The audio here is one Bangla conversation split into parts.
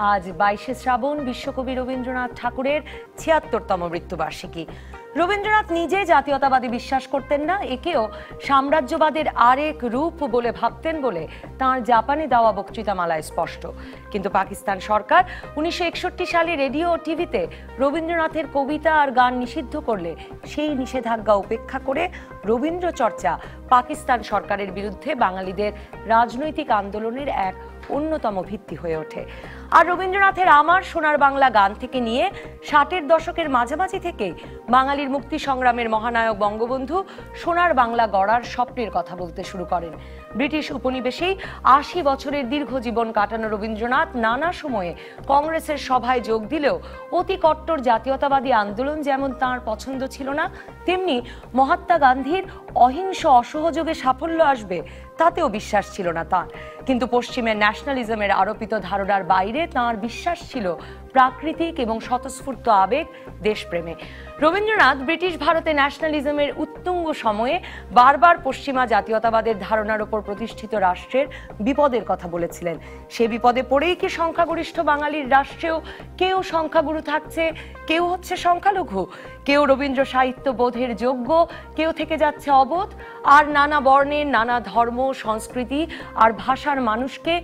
আজ 22শে শ্রাবণ বিশ্বকবি রবীন্দ্রনাথ ঠাকুরের ৭৬তম মৃত্যুবার্ষিকী। রবীন্দ্রনাথ নিজে জাতীয়তাবাদী বিশ্বাস করতেন না, একেও সাম্রাজ্যবাদের আরেক রূপ বলে ভাবতেন বলে তাঁর জাপানে দেওয়া বক্তৃতামালায় স্পষ্ট। কিন্তু পাকিস্তান সরকার 1961 সালে রেডিও ও টিভিতে রবীন্দ্রনাথের কবিতা আর গান নিষিদ্ধ করলে সেই নিষেধাজ্ঞা উপেক্ষা করে রবীন্দ্র চর্চা পাকিস্তান সরকারের বিরুদ্ধে বাঙালিদের রাজনৈতিক আন্দোলনের এক অন্যতম ভিত্তি হয়ে ওঠে। আর রবীন্দ্রনাথের আমার সোনার বাংলা গান থেকে নিয়ে 60-এর দশকের মাঝামাঝি থেকে বাঙালির মুক্তি সংগ্রামের মহানায়ক বঙ্গবন্ধু সোনার বাংলা গড়ার স্বপ্নের কথা বলতে শুরু করেন। ব্রিটিশ উপনিবেশেই 80 বছরের দীর্ঘ জীবন কাটানো রবীন্দ্রনাথ নানা সময়ে কংগ্রেসের সভায় যোগ দিলেও অতি কট্টর জাতীয়তাবাদী আন্দোলন যেমন তাঁর পছন্দ ছিল না, তেমনি মহাত্মা গান্ধীর অহিংস অসহযোগে সাফল্য আসবে তাতেও বিশ্বাস ছিল না তাঁর। কিন্তু পশ্চিমের ন্যাশনালিজমের আরোপিত ধারণার বাইরে তাঁর বিশ্বাস ছিল প্রাকৃতিক এবং স্বতঃস্ফূর্ত আবেগ, দেশপ্রেমে। রবীন্দ্রনাথ ব্রিটিশ ভারতে ন্যাশনালিজমের উত্তুঙ্গ সময়ে বারবার পশ্চিমা জাতীয়তাবাদের ধারণার উপর প্রতিষ্ঠিত রাষ্ট্রের বিপদের কথা বলেছিলেন। সে বিপদে পড়েই কি সংখ্যাগরিষ্ঠ বাঙালির রাষ্ট্রেও কেউ সংখ্যাগুরু থাকছে, কেউ হচ্ছে সংখ্যালঘু, কেউ রবীন্দ্র সাহিত্য বোধের যোগ্য, কেউ থেকে যাচ্ছে অবোধ। আর নানা বর্ণের, নানা ধর্ম, সংস্কৃতি আর ভাষার মানুষকে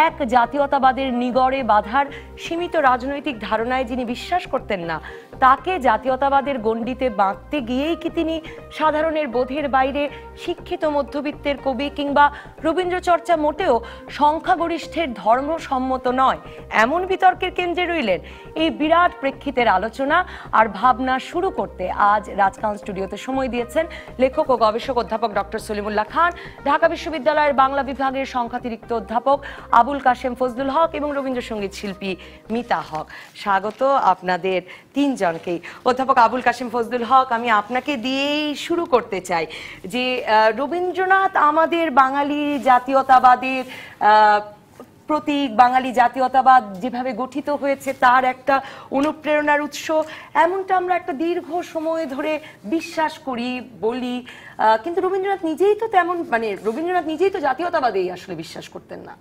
এক জাতীয়তাবাদের নিগড়ে বাঁধার সীমিত রাজনৈতিক ধারণায় যিনি বিশ্বাস করতেন না, তাকে জাতীয়তাবাদের গণ্ডিতে বাঁধতে গিয়েই কি তিনি সাধারণের বোধের বাইরে শিক্ষিত মধ্যবিত্তের কবি কিংবা রবীন্দ্র চর্চা মোটেও সংখ্যাগরিষ্ঠের ধর্মসম্মত নয় এমন বিতর্কের কেন্দ্রে রইলেন? এই বিরাট প্রেক্ষিতের আলোচনা আর ভাবনা শুরু করতে আজ রাজকান স্টুডিওতে সময় দিয়েছেন লেখক ও গবেষক অধ্যাপক ডক্টর সলিমুল্লাহ খান, ঢাকা বিশ্ববিদ্যালয়ের বাংলা বিভাগের সংখ্যাতিরিক্ত অধ্যাপক আবুল কাশেম ফজলুল হক এবং রবীন্দ্রসঙ্গীত শিল্পী মিতা হক। স্বাগত আপনাদের তিনজনকেই। অধ্যাপক আবুল কাশেম ফজলুল হক, আমি আপনাকে দিয়েই শুরু করতে চাই যে রবীন্দ্রনাথ আমাদের বাঙালি জাতীয়তাবাদের প্রতীক, বাঙালি জাতীয়তাবাদ যেভাবে গঠিত হয়েছে তার একটা অনুপ্রেরণার উৎস, এমনটা আমরা একটা দীর্ঘ সময় ধরে বিশ্বাস করি, বলি। কিন্তু রবীন্দ্রনাথ নিজেই তো তেমন, রবীন্দ্রনাথ নিজেই তো জাতীয়তাবাদেই আসলে বিশ্বাস করতেন না।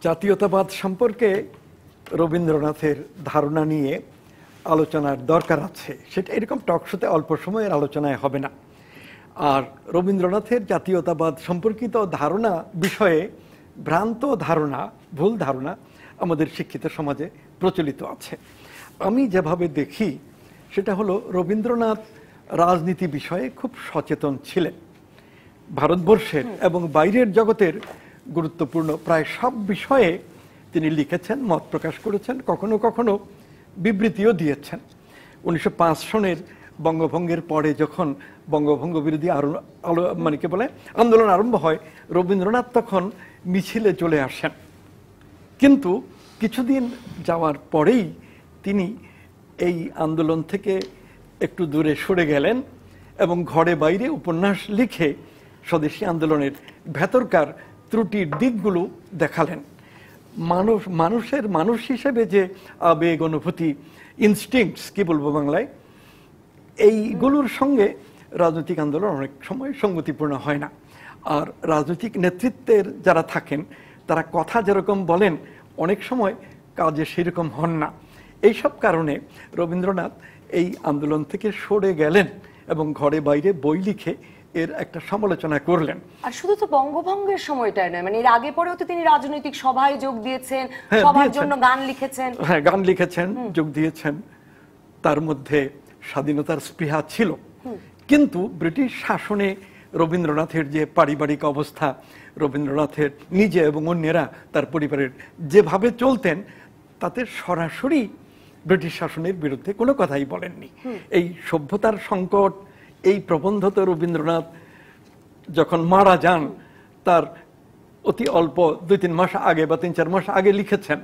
জাতীয়তাবাদ সম্পর্কে রবীন্দ্রনাথের ধারণা নিয়ে আলোচনার দরকার আছে, সেটা এরকম টকশোতে অল্প সময়ের আলোচনায় হবে না। আর রবীন্দ্রনাথের জাতীয়তাবাদ সম্পর্কিত ধারণা বিষয়ে ভ্রান্ত ধারণা, ভুল ধারণা আমাদের শিক্ষিত সমাজে প্রচলিত আছে। আমি যেভাবে দেখি সেটা হলো রবীন্দ্রনাথ রাজনীতি বিষয়ে খুব সচেতন ছিলেন। ভারতবর্ষের এবং বাইরের জগতের গুরুত্বপূর্ণ প্রায় সব বিষয়ে তিনি লিখেছেন, মত প্রকাশ করেছেন, কখনো কখনো বিবৃতিও দিয়েছেন। 1905 সনের বঙ্গভঙ্গের পরে যখন বঙ্গভঙ্গ বিরোধী আন্দোলন আরম্ভ হয়, রবীন্দ্রনাথ তখন মিছিলে চলে আসেন। কিন্তু কিছুদিন যাওয়ার পরেই তিনি এই আন্দোলন থেকে একটু দূরে সরে গেলেন এবং ঘরে বাইরে উপন্যাস লিখে স্বদেশী আন্দোলনের ভেতরকার ত্রুটির দিকগুলো দেখালেন। মানুষের মানুষ হিসেবে যে আবেগ, অনুভূতি, ইনস্টিংক্টস কি বলবো বাংলায়, এইগুলোর সঙ্গে রাজনৈতিক আন্দোলন অনেক সময় সঙ্গতিপূর্ণ হয় না। আর রাজনৈতিক নেতৃত্বের যারা থাকেন তারা কথা যেরকম বলেন অনেক সময় কাজে সেরকম হন না। এইসব কারণে রবীন্দ্রনাথ এই আন্দোলন থেকে সরে গেলেন এবং ঘরে বাইরে বই লিখে এর একটা সমালোচনা করলেন। আর শুধু তো বঙ্গভঙ্গের সময়টাই নয়, এর আগে পরেও তো তিনি রাজনৈতিক সভায় যোগ দিয়েছেন, সবার জন্য গান লিখেছেন। হ্যাঁ, গান লিখেছেন, যোগ দিয়েছেন। তার মধ্যে স্বাধীনতার স্পৃহা ছিল। কিন্তু ব্রিটিশ শাসনে রবীন্দ্রনাথের যে পারিবারিক অবস্থা, রবীন্দ্রনাথের নিজে এবং অন্যেরা তার পরিবারের যেভাবে চলতেন, তাতে সরাসরি ব্রিটিশ শাসনের বিরুদ্ধে কোনো কথাই বলেননি। এই সভ্যতার সংকট, এই প্রবন্ধ তো রবীন্দ্রনাথ যখন মারা যান তার অতি অল্প 2-3 মাস আগে বা 3-4 মাস আগে লিখেছেন।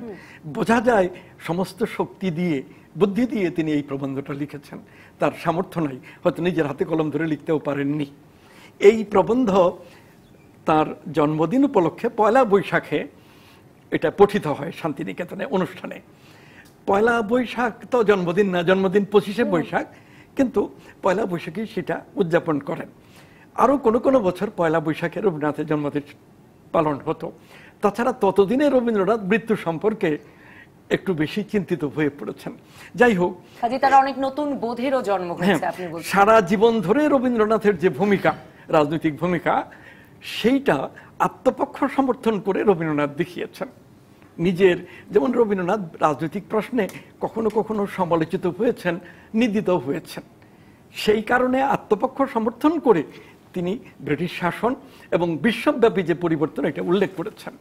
বোঝা যায় সমস্ত শক্তি দিয়ে, বুদ্ধি দিয়ে তিনি এই প্রবন্ধটা লিখেছেন। তার সামর্থ্য নাই, হয়তো নিজের হাতে কলম ধরে লিখতেও পারেননি। এই প্রবন্ধ তার জন্মদিন উপলক্ষে 1 বৈশাখে এটা পঠিত হয় শান্তিনিকেতনে অনুষ্ঠানে। 1 বৈশাখ তো জন্মদিন না, জন্মদিন 25শে বৈশাখ, কিন্তু 1 বৈশাখে সেটা উদযাপন করেন। আরও কোনো কোনো বছর 1 বৈশাখে রবীন্দ্রনাথের জন্মদিন পালন হতো। তাছাড়া ততদিনে রবীন্দ্রনাথ মৃত্যু সম্পর্কে একটু বেশি চিন্তিত হয়ে পড়েছেন। যাই হোক, কাজে তার অনেক নতুন বোধেরও জন্ম হয়েছে আপনি বলছেন। সারা জীবন ধরে রবীন্দ্রনাথের যে ভূমিকা, রাজনৈতিক ভূমিকা, সেইটা আত্মপক্ষ সমর্থন করে রবীন্দ্রনাথ দেখিয়েছেন নিজের। যেমন রবীন্দ্রনাথ রাজনৈতিক প্রশ্নে কখনো কখনো সমালোচিত হয়েছেন, নিন্দিত হয়েছেন। সেই কারণে আত্মপক্ষ সমর্থন করে তিনি ব্রিটিশ শাসন এবং বিশ্বব্যাপী যে পরিবর্তন এটা উল্লেখ করেছেন।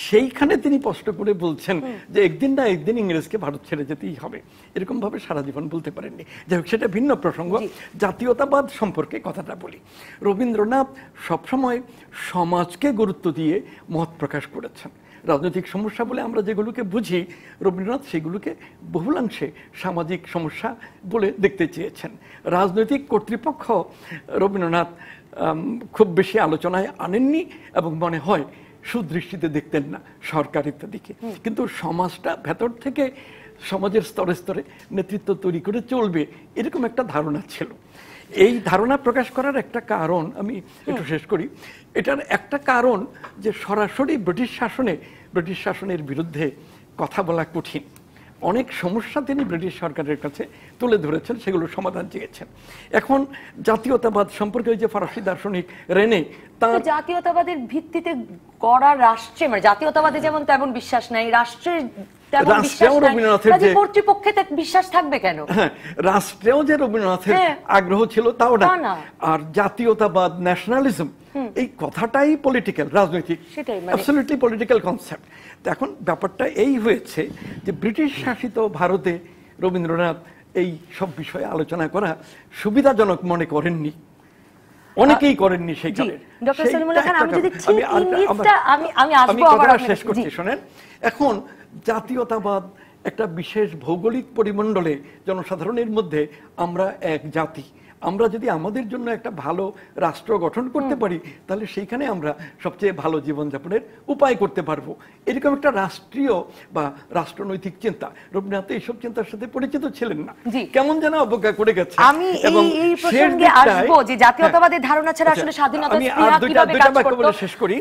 সেইখানে তিনি স্পষ্ট করে বলছেন যে একদিন না একদিন ইংরেজকে ভারত ছেড়ে যেতেই হবে, এরকম ভাবে সারা জীবন বলতে পারেননি। যাই হোক, সেটা ভিন্ন প্রসঙ্গ। জাতীয়তাবাদ সম্পর্কে কথাটা বলি। রবীন্দ্রনাথ সবসময় সমাজকে গুরুত্ব দিয়ে মত প্রকাশ করেছেন। রাজনৈতিক সমস্যা বলে আমরা যেগুলোকে বুঝি, রবীন্দ্রনাথ সেগুলোকে বহুলাংশে সামাজিক সমস্যা বলে দেখতে চেয়েছেন। রাজনৈতিক কর্তৃপক্ষ রবীন্দ্রনাথ খুব বেশি আলোচনায় আনেননি এবং মনে হয় সুদৃষ্টিতে দেখতেন না সরকার ইত্যাদিকে। কিন্তু সমাজটা ভেতর থেকে, সমাজের স্তরে স্তরে নেতৃত্ব তৈরি করে চলবে, এরকম একটা ধারণা ছিল। এই ধারণা প্রকাশ করার একটা কারণ আমি একটু শেষ করি। এটার একটা কারণ যে সরাসরি ব্রিটিশ শাসনের বিরুদ্ধে কথা বলা কঠিন। অনেক সমস্যা তিনি ব্রিটিশ সরকারের কাছে তুলে ধরেছেন, সেগুলো সমাধান চেয়েছেন। এখন জাতীয়তাবাদ সম্পর্কে ওই যে ফরাসি দার্শনিক রেনে, তার জাতীয়তাবাদের ভিত্তিতে গড়া রাষ্ট্রে, মানে জাতীয়তাবাদে যেমন তেমন বিশ্বাস নাই, রাষ্ট্রের কর্তৃপক্ষে বিশ্বাস থাকবে কেন? হ্যাঁ, রাষ্ট্রেও যে রবীন্দ্রনাথের আগ্রহ ছিল তাও না। আর জাতীয়তাবাদ, ন্যাশনালিজম, এই কথাটাই পলিটিক্যাল, রাজনৈতিক, অ্যাবসলিউটলি পলিটিক্যাল কনসেপ্ট। এখন ব্যাপারটা এই হয়েছে যে ব্রিটিশ শাসিত ভারতে রবীন্দ্রনাথ এই সব বিষয়ে আলোচনা করা সুবিধাজনক মনে করেননি, অনেকেই করেননি। সেই শেষ করছি, শোনেন। এখন জাতীয়তাবাদ একটা বিশেষ ভৌগোলিক পরিমণ্ডলে জনসাধারণের মধ্যে আমরা এক জাতি, আমরা যদি আমাদের জন্য একটা ভালো রাষ্ট্র গঠন করতে পারি, তাহলে সেইখানে আমরা সবচেয়ে ভালো জীবনযাপনের উপায় করতে পারবো, এরকম একটা রাষ্ট্রীয় বা রাষ্ট্রনৈতিক চিন্তা। রবীন্দ্রনাথ এইসব চিন্তার সাথে পরিচিত ছিলেন না, কেমন যেন অবজ্ঞা করে গেছে। আমি এই প্রসঙ্গে আসবো যে জাতীয়তাবাদের ধারণা ছাড়া আসলে স্বাধীনতা দুইটা বাক্য বলে শেষ করি।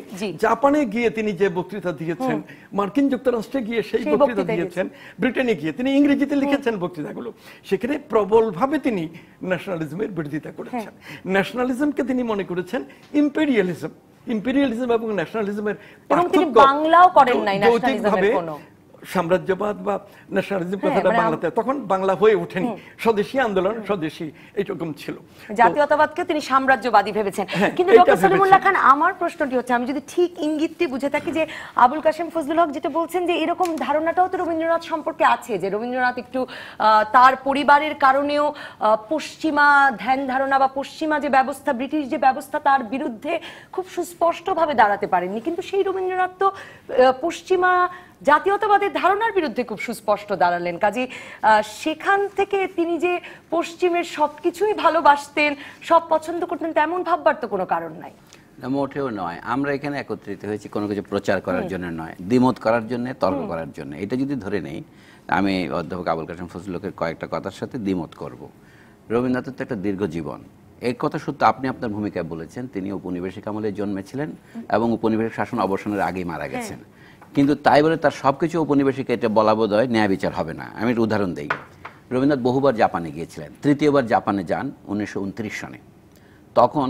জাপানে গিয়ে তিনি যে বক্তৃতা দিয়েছেন, মার্কিন যুক্তরাষ্ট্রে গিয়ে সেই বক্তৃতা দিয়েছেন, ব্রিটেনে গিয়ে তিনি ইংরেজিতে লিখেছেন বক্তৃতাগুলো, সেখানে প্রবলভাবে তিনি ন্যাশনালিজমের বিরোধিতা করেছেন। ন্যাশনালিজমকে তিনি মনে করেছেন ইম্পেরিয়ালিজম এবং ন্যাশনালিজমের পার্থক্য। বাংলাও করেন নাই ন্যাশনালিজমের কোনো সাম্রাজ্যবাদ বা ন্যাশনালিজম কথাটা বাংলাতে তখন বাংলা হয়ে ওঠেনি, স্বদেশী আন্দোলন, স্বদেশী এইরকম ছিল। জাতীয়তাবাদকে তিনি সাম্রাজ্যবাদী ভেবেছেন। কিন্তু ডক্টর সলিমুল্লাহ খান, আমার প্রশ্নটি হচ্ছে, আমি যদি ঠিক ইঙ্গিতটি বুঝে থাকি, যে আবুল কাশেম ফজলুল হক যেটা বলছেন যে এরকম ধারণাটাও তো রবীন্দ্রনাথ সম্পর্কে আছে, যে রবীন্দ্রনাথ একটু তার পরিবারের কারণেও পশ্চিমা ধ্যান ধারণা বা পশ্চিমা যে ব্যবস্থা, ব্রিটিশ যে ব্যবস্থা, তার বিরুদ্ধে খুব সুস্পষ্টভাবে দাঁড়াতে পারেননি। কিন্তু সেই রবীন্দ্রনাথ তো পশ্চিমা জাতীয়তাবাদের ধারণার বিরুদ্ধে খুব সুস্পষ্ট দাঁড়ালেন। কাজে সেখান থেকে তিনি যে পশ্চিমের সবকিছুই ভালোবাসতেন, সব পছন্দ করতেন, তেমন ভাববার তো কোনো কারণ নাই। না, মোটেও নয়। আমরা এখানে একত্রিত হয়েছি কোনো কিছু প্রচার করার জন্য নয়, দ্বিমত করার জন্য, তর্ক করার জন্য। এটা যদি ধরে নেই, আমি অধ্যাপক আবুল কাশেম ফজলুলের কয়েকটা কথার সাথে দ্বিমত করব। রবীন্দ্রনাথের তো একটা দীর্ঘ জীবন, এই কথা সত্য আপনি আপনার ভূমিকায় বলেছেন। তিনি উপনিবেশিক আমলে জন্মেছিলেন এবং উপনিবেশিক শাসন অবসানের আগেই মারা গেছেন। কিন্তু তাই বলে তার সবকিছু উপনিবেশিক এটা বলা বোধ হয় ন্যায় বিচার হবে না। আমি একটা উদাহরণ দিই। রবীন্দ্রনাথ বহুবার জাপানে গিয়েছিলেন, তৃতীয়বার জাপানে যান 1929 সনে। তখন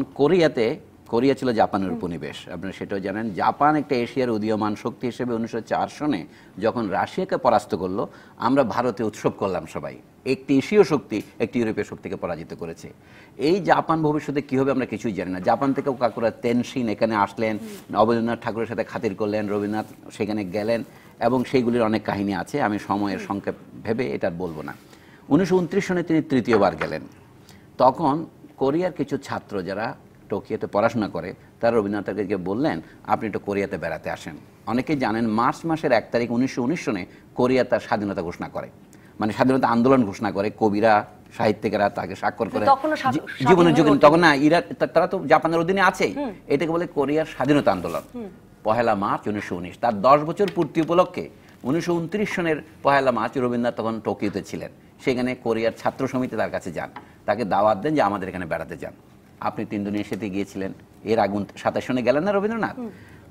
কোরিয়া ছিল জাপানের উপনিবেশ, আপনারা সেটাও জানেন। জাপান একটা এশিয়ার উদীয়মান শক্তি হিসেবে 1904 সনে যখন রাশিয়াকে পরাস্ত করলো, আমরা ভারতে উৎসব করলাম সবাই। একটি এশীয় শক্তি একটি ইউরোপীয় শক্তিকে পরাজিত করেছে। এই জাপান ভবিষ্যতে কী হবে আমরা কিছুই জানি না। জাপান থেকে কাকুরা তেনশিন এখানে আসলেন, অবনীন্দ্রনাথ ঠাকুরের সাথে খাতির করলেন, রবীন্দ্রনাথ সেখানে গেলেন, এবং সেইগুলির অনেক কাহিনী আছে, আমি সময়ের সংক্ষেপ ভেবে এটা বলবো না। 1929 সনে তিনি তৃতীয়বার গেলেন। তখন কোরিয়ার কিছু ছাত্র যারা টোকিওতে পড়াশোনা করে, তারা রবীন্দ্রনাথকে বললেন, আপনি একটু কোরিয়াতে বেড়াতে আসেন। অনেকেই জানেন মার্চ মাসের 1 তারিখ 1919 সনে কোরিয়া তার স্বাধীনতা ঘোষণা করে, মানে স্বাধীনতা আন্দোলন ঘোষণা করে। কবিরা, সাহিত্যিকেরা তাকে স্বাক্ষর করে জীবনের যুগে। তখন না, তারা তো জাপানের অধীনে আছেই। এটাকে বলে কোরিয়ার স্বাধীনতা আন্দোলন। 1 মার্চ 1919, তার 10 বছর পূর্তি উপলক্ষে 1929 সনের 1 মার্চ রবীন্দ্রনাথ তখন টোকিওতে ছিলেন। সেখানে কোরিয়ার ছাত্র সমিতি তার কাছে যান, তাকে দাওয়াত দেন যে আমাদের এখানে বেড়াতে যান। আপনি 3 দিনের সাথে গিয়েছিলেন, এর আগুন 27 সনে গেলেন না রবীন্দ্রনাথ?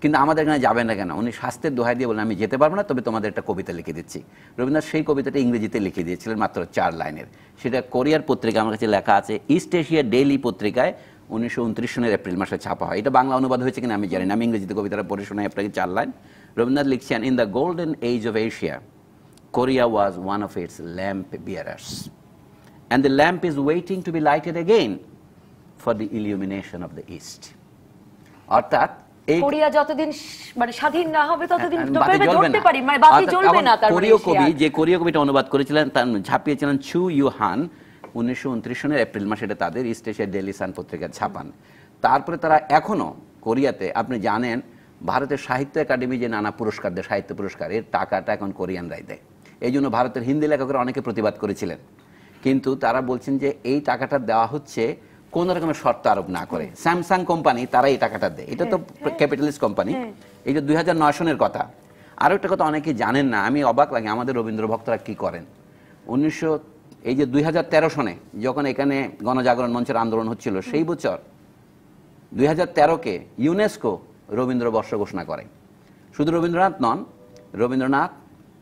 কিন্তু আমাদের এখানে যাবেন না কেন? উনি স্বাস্থ্যের দোহাই দিয়ে বলেন আমি যেতে পারবো না, তবে তোমাদের একটা কবিতা লিখে দিচ্ছি। রবীন্দ্রনাথ সেই কবিতাটা ইংরেজিতে লিখে দিয়েছিলেন মাত্র 4 লাইনের। সেটা কোরিয়ার পত্রিকা আমার কাছে লেখা আছে, ইস্ট এশিয়া ডেইলি পত্রিকায় 1929 সনের এপ্রিল মাসে ছাপা হয়। এটা বাংলা অনুবাদ হয়েছে কিনা আমি জানি না, আমি ইংরেজিতে কবিতাটা পড়ে শোনাই আপনাকে 4 লাইন। রবীন্দ্রনাথ লিখছেন, in the golden age of Asia Korea was one of its lamp bearers, and the lamp is waiting to be lighted again for the illumination of the East. অর্থাৎ এই কোরিয়া যতদিন মানে স্বাধীন না হবে ততদিন বাতি জ্বলবে না, মানে বাতি জ্বলবে না। তার কোরীয় কবি যে কোরীয় কবিতা অনুবাদ করেছিলেন তার ছাপিয়েছিলেন চু ইউহান 1929 সনের এপ্রিল মাসে, এটা তাদের ইস্ট এশিয়া ডেইলি সান পত্রিকায় ছাপান। তারপরে তারা এখনো কোরিয়াতে, আপনি জানেন ভারতের সাহিত্য একাডেমি যে নানা পুরস্কার দেয়, সাহিত্য পুরস্কার, এর টাকাটা এখন কোরিয়ানরাই দেয়। এই জন্য ভারতের হিন্দি লেখকরা অনেকে প্রতিবাদ করেছিলেন, কিন্তু তারা বলছেন যে এই টাকাটা দেওয়া হচ্ছে কোন রকমের শর্ত আরোপ না করে। স্যামসাং কোম্পানি তারা এই টাকাটা দেয়, এটা তো ক্যাপিটালিস্ট কোম্পানি। এই যে 2009 সনের কথা। আরও একটা কথা অনেকে জানেন না, আমি অবাক লাগে আমাদের রবীন্দ্র ভক্তরা কি করেন। 2013 সনে যখন এখানে গণজাগরণ মঞ্চের আন্দোলন হচ্ছিল, সেই বছর 2013-কে ইউনেস্কো রবীন্দ্রবর্ষ ঘোষণা করে। শুধু রবীন্দ্রনাথ নন, রবীন্দ্রনাথ,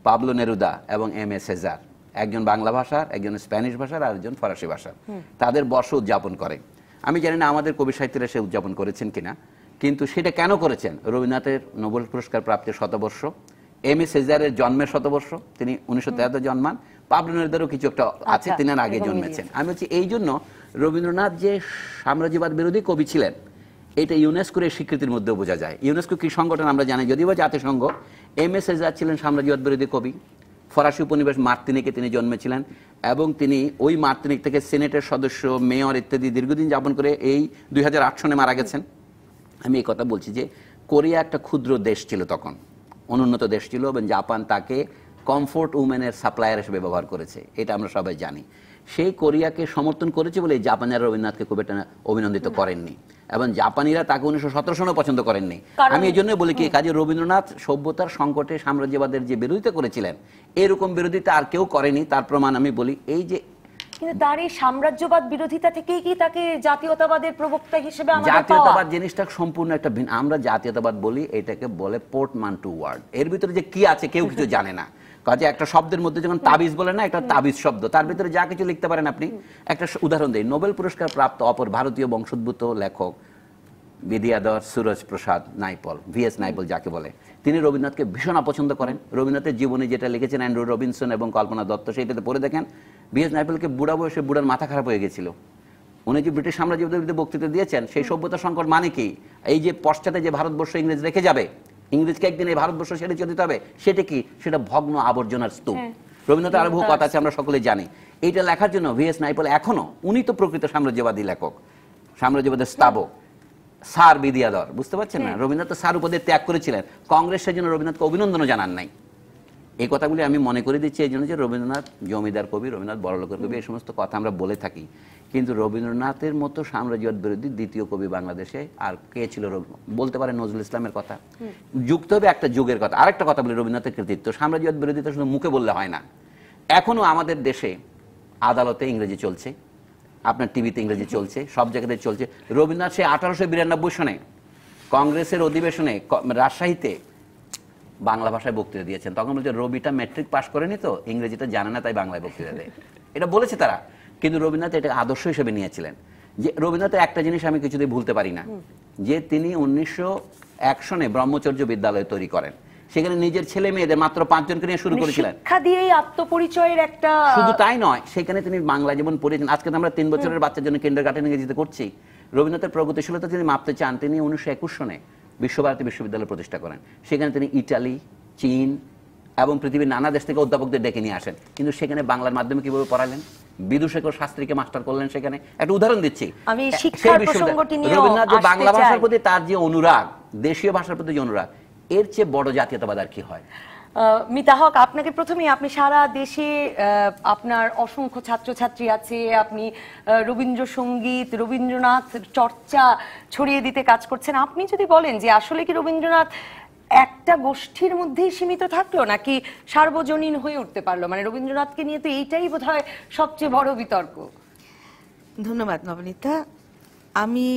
পাবলো নেরুদা এবং এম.এ. সেজার, একজন বাংলা ভাষার, একজন স্প্যানিশ ভাষার, আর একজন ফরাসি ভাষার, তাদের বর্ষ উদযাপন করে। আমি জানি না আমাদের কবি সাহিত্যীরা সে উদযাপন করেছেন কিনা, কিন্তু সেটা কেন করেছেন? রবীন্দ্রনাথের নোবেল পুরস্কার প্রাপ্তির 100 বর্ষ, এম.এ. সেজারের জন্মের 100 বর্ষ, তিনি 1973 জন্মান, পাবলো নেরুদারও কিছু একটা আছে, তিনি আগে জন্মেছেন। আমি বলছি এই জন্য রবীন্দ্রনাথ যে সাম্রাজ্যবাদ বিরোধী কবি ছিলেন, এটা ইউনেস্কোর স্বীকৃতির মধ্যেও বোঝা যায়। ইউনেস্কো কি সংগঠন আমরা জানি, যদিও বা জাতিসংঘ। এম.এ. সেজার ছিলেন সাম্রাজ্যবাদ বিরোধী কবি, ফরাসি উপনিবেশ মার্তিনিকে তিনি জন্মেছিলেন, এবং তিনি ওই মার্তিনিক থেকে সিনেটের সদস্য, মেয়র ইত্যাদি দীর্ঘদিন যাপন করে এই 2008 সনে মারা গেছেন। আমি এই কথা বলছি যে কোরিয়া একটা ক্ষুদ্র দেশ ছিল তখন, অনুন্নত দেশ ছিল, এবং জাপান তাকে কমফোর্ট উমেনের সাপ্লায়ার হিসেবে ব্যবহার করেছে, এটা আমরা সবাই জানি। সেই কোরিয়াকে সমর্থন করেছে বলে জাপানিরা রবীন্দ্রনাথকে খুব একটা অভিনন্দিত করেননি, এবং জাপানিরা তাকে 1917 সনে পছন্দ করেননি। আমি এই জন্য বলি কি, কাজে রবীন্দ্রনাথ সভ্যতার সংকটে সাম্রাজ্যবাদের যে বিরোধিতা করেছিলেন, এরকম বিরোধিতা আর কেউ করেনি। তার প্রমাণ আমি বলি এই যে, কিন্তু তার এই সাম্রাজ্যবাদ বিরোধিতা থেকেই কি তাকে জাতীয়তাবাদের প্রবক্তা হিসেবে আমাদের পাওয়া? জাতীয়তাবাদ জিনিসটা সম্পূর্ণ একটা ভিন্ন। আমরা জাতীয়তাবাদ বলি, এটাকে বলে পোর্টমান্টু ওয়ার্ড। এর ভিতরে যে কি আছে কেউ কিছু জানে না। কাজে একটা শব্দের মধ্যে যখন তাবিজ বলে না, একটা তাবিজ শব্দ, তার ভিতরে যা কিছু লিখতে পারেন আপনি। একটা উদাহরণ দেই, নোবেল পুরস্কার প্রাপ্ত অপর ভারতীয় বংশোদ্ভূত লেখক বিদ্যাধর সুরজ প্রসাদ নাইপল, ভিএস নাইপল যাকে বলে, তিনি রবীন্দ্রনাথকে ভীষণ অপছন্দ করেন। রবীন্দ্রনাথের জীবনী যেটা লিখেছেন অ্যান্ড্রু রবিনসন এবং কল্পনা দত্ত, সেইটাতে পড়ে দেখেন ভিএস নাইপলকে বুড়া বয়সে বুড়ার মাথা খারাপ হয়ে গেছিল। উনি যে ব্রিটিশ সাম্রাজ্যবাদের বিরুদ্ধে বক্তৃতা দিয়েছেন, সেই সভ্যতা সংকট মানে কি, এই যে পশ্চাতে যে ভারতবর্ষ ইংরেজ রেখে যাবে, ইংরেজকে একদিন এই ভারতবর্ষ ছেড়ে চলে যেতে হবে, সেটা কি? সেটা ভগ্ন আবর্জনার স্তূপ। রবীন্দ্রনাথের আরো বহু কথা আছে, আমরা সকলে জানি। এইটা লেখার জন্য ভিএস নাইপল এখনো, উনি তো প্রকৃত সাম্রাজ্যবাদী লেখক, সাম্রাজ্যবাদের স্থাপক, স্যার বিদ্যাধর, বুঝতে পারছেন না? রবীন্দ্রনাথ তো স্যার উপাধি ত্যাগ করেছিলেন, কংগ্রেসের জন্য রবীন্দ্রনাথকে অভিনন্দনও জানান নাই। এই কথাগুলি আমি মনে করে দিচ্ছি এই জন্য যে রবীন্দ্রনাথ জমিদার কবি, রবীন্দ্রনাথ বড়লোকের কবি, এই সমস্ত কথা আমরা বলে থাকি, কিন্তু রবীন্দ্রনাথের মতো সাম্রাজ্যবাদ বিরোধী দ্বিতীয় কবি বাংলাদেশে আর কে ছিল? বলতে পারে নজরুল ইসলামের কথা, যুক্ত হবে একটা যুগের কথা। আরেকটা কথা বলি, রবীন্দ্রনাথের কৃতিত্ব, সাম্রাজ্যবাদ বিরোধিতা শুধু মুখে বললে হয় না। এখনো আমাদের দেশে আদালতে ইংরেজি চলছে, আপনার টিভিতে ইংরেজি চলছে, সব জায়গাতে চলছে। রবীন্দ্রনাথ সে 1892 সনে কংগ্রেসের অধিবেশনে রাজশাহীতে বাংলা ভাষায় বক্তৃতা দিয়েছেন। তখন বলছে রবিটা ম্যাট্রিক পাস করেনি তো, ইংরেজিটা জানে না, তাই বাংলায় বক্তৃতা দেয়, এটা বলেছে তারা। কিন্তু রবীন্দ্রনাথ এটা আদর্শ হিসেবে নিয়েছিলেন। যে রবীন্দ্রনাথের একটা জিনিস আমি কিছুতেই ভুলতে পারি না, যে তিনি 1901 সনে ব্রহ্মচর্য বিদ্যালয় তৈরি করেন, সেখানে নিজের ছেলে মেয়েদের মাত্র 5 জনকে নিয়ে শুরু করেছিলেন। শিক্ষা দিয়েই আত্মপরিচয়ের একটা, শুধু তাই নয়, সেখানে তিনি বাংলা যেমন পড়িয়েছেন। আজকে আমরা 3 বছরের বাচ্চার জন্য কিন্ডারগার্টেন ইংরেজিতে করছি। রবীন্দ্রনাথের প্রগতিশীলতা তিনি মাপতে চান, তিনি 1921 সনে বিশ্বভারতী বিশ্ববিদ্যালয় প্রতিষ্ঠা করেন। সেখানে তিনি ইটালি, চীন এবং পৃথিবীর নানা দেশ থেকে অধ্যাপকদের ডেকে নিয়ে আসেন। কিন্তু সেখানে বাংলার মাধ্যমে কিভাবে পড়ালেন? বিদুশেখর শাস্ত্রীকে মাস্টার করলেন সেখানে। একটা উদাহরণ দিচ্ছি, আমি শিক্ষার প্রসঙ্গটি নিয়ে রবীন্দ্রনাথ যে বাংলা ভাষার প্রতি তার যে অনুরাগ, দেশীয় ভাষার প্রতি যে অনুরাগ, এর চেয়ে বড় জাতীয়তাবাদ আর কি হয়? মিতা হক, আপনাকে প্রথমেই, আপনি সারা দেশে আপনার অসংখ্য ছাত্রছাত্রী আছে, আপনি রবীন্দ্রসঙ্গীত, রবীন্দ্রনাথ চর্চা ছড়িয়ে দিতে কাজ করছেন। আপনি যদি বলেন যে আসলে কি রবীন্দ্রনাথ একটা গোষ্ঠীর মধ্যেই সীমিত থাকলো, নাকি সার্বজনীন হয়ে উঠতে পারলো? মানে রবীন্দ্রনাথকে নিয়ে তো এইটাই বোধহয় সবচেয়ে বড় বিতর্ক। ধন্যবাদ নবনীতা। আমি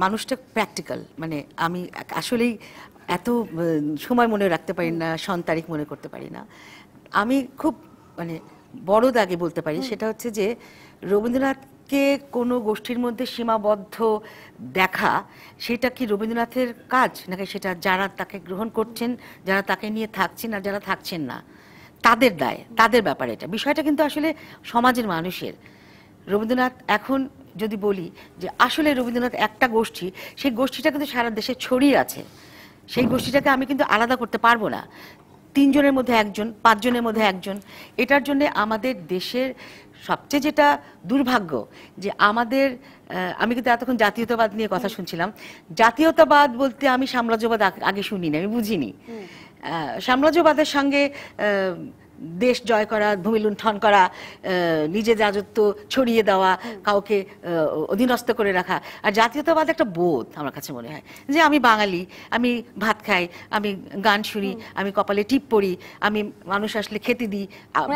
মানুষটা প্র্যাকটিক্যাল, মানে আমি আসলেই এত সময় মনে রাখতে পারি না, সন তারিখ মনে করতে পারি না। আমি খুব মানে বড় দাগে বলতে পারি, সেটা হচ্ছে যে রবীন্দ্রনাথকে কোনো গোষ্ঠীর মধ্যে সীমাবদ্ধ দেখা, সেটা কি রবীন্দ্রনাথের কাজ, নাকি সেটা যারা তাকে গ্রহণ করছেন, যারা তাকে নিয়ে থাকছেন আর যারা থাকছেন না তাদের দায়, তাদের ব্যাপারে এটা। বিষয়টা কিন্তু আসলে সমাজের মানুষের। রবীন্দ্রনাথ এখন যদি বলি যে আসলে রবীন্দ্রনাথ একটা গোষ্ঠী, সেই গোষ্ঠীটা কিন্তু সারা দেশে ছড়িয়ে আছে। সেই গোষ্ঠীটাকে আমি কিন্তু আলাদা করতে পারবো না। 3 জনের মধ্যে একজন, 5 জনের মধ্যে একজন। এটার জন্য আমাদের দেশের সবচেয়ে যেটা দুর্ভাগ্য, যে আমাদের আমি কিন্তু এতক্ষণ জাতীয়তাবাদ নিয়ে কথা শুনছিলাম। জাতীয়তাবাদ বলতে আমি সাম্রাজ্যবাদ আগে শুনিনি, আমি বুঝিনি। সাম্রাজ্যবাদের সঙ্গে দেশ জয় করা, ভূমি লুণ্ঠন করা, নিজের রাজত্ব ছড়িয়ে দেওয়া, কাউকে অধীনস্থ করে রাখা। আর জাতীয়তাবাদ একটা বোধ আমার কাছে মনে হয়, যে আমি বাঙালি, আমি ভাত খাই, আমি গান শুনি, আমি কপালে টিপ পরি, আমি মানুষ আসলে খেতে দিই,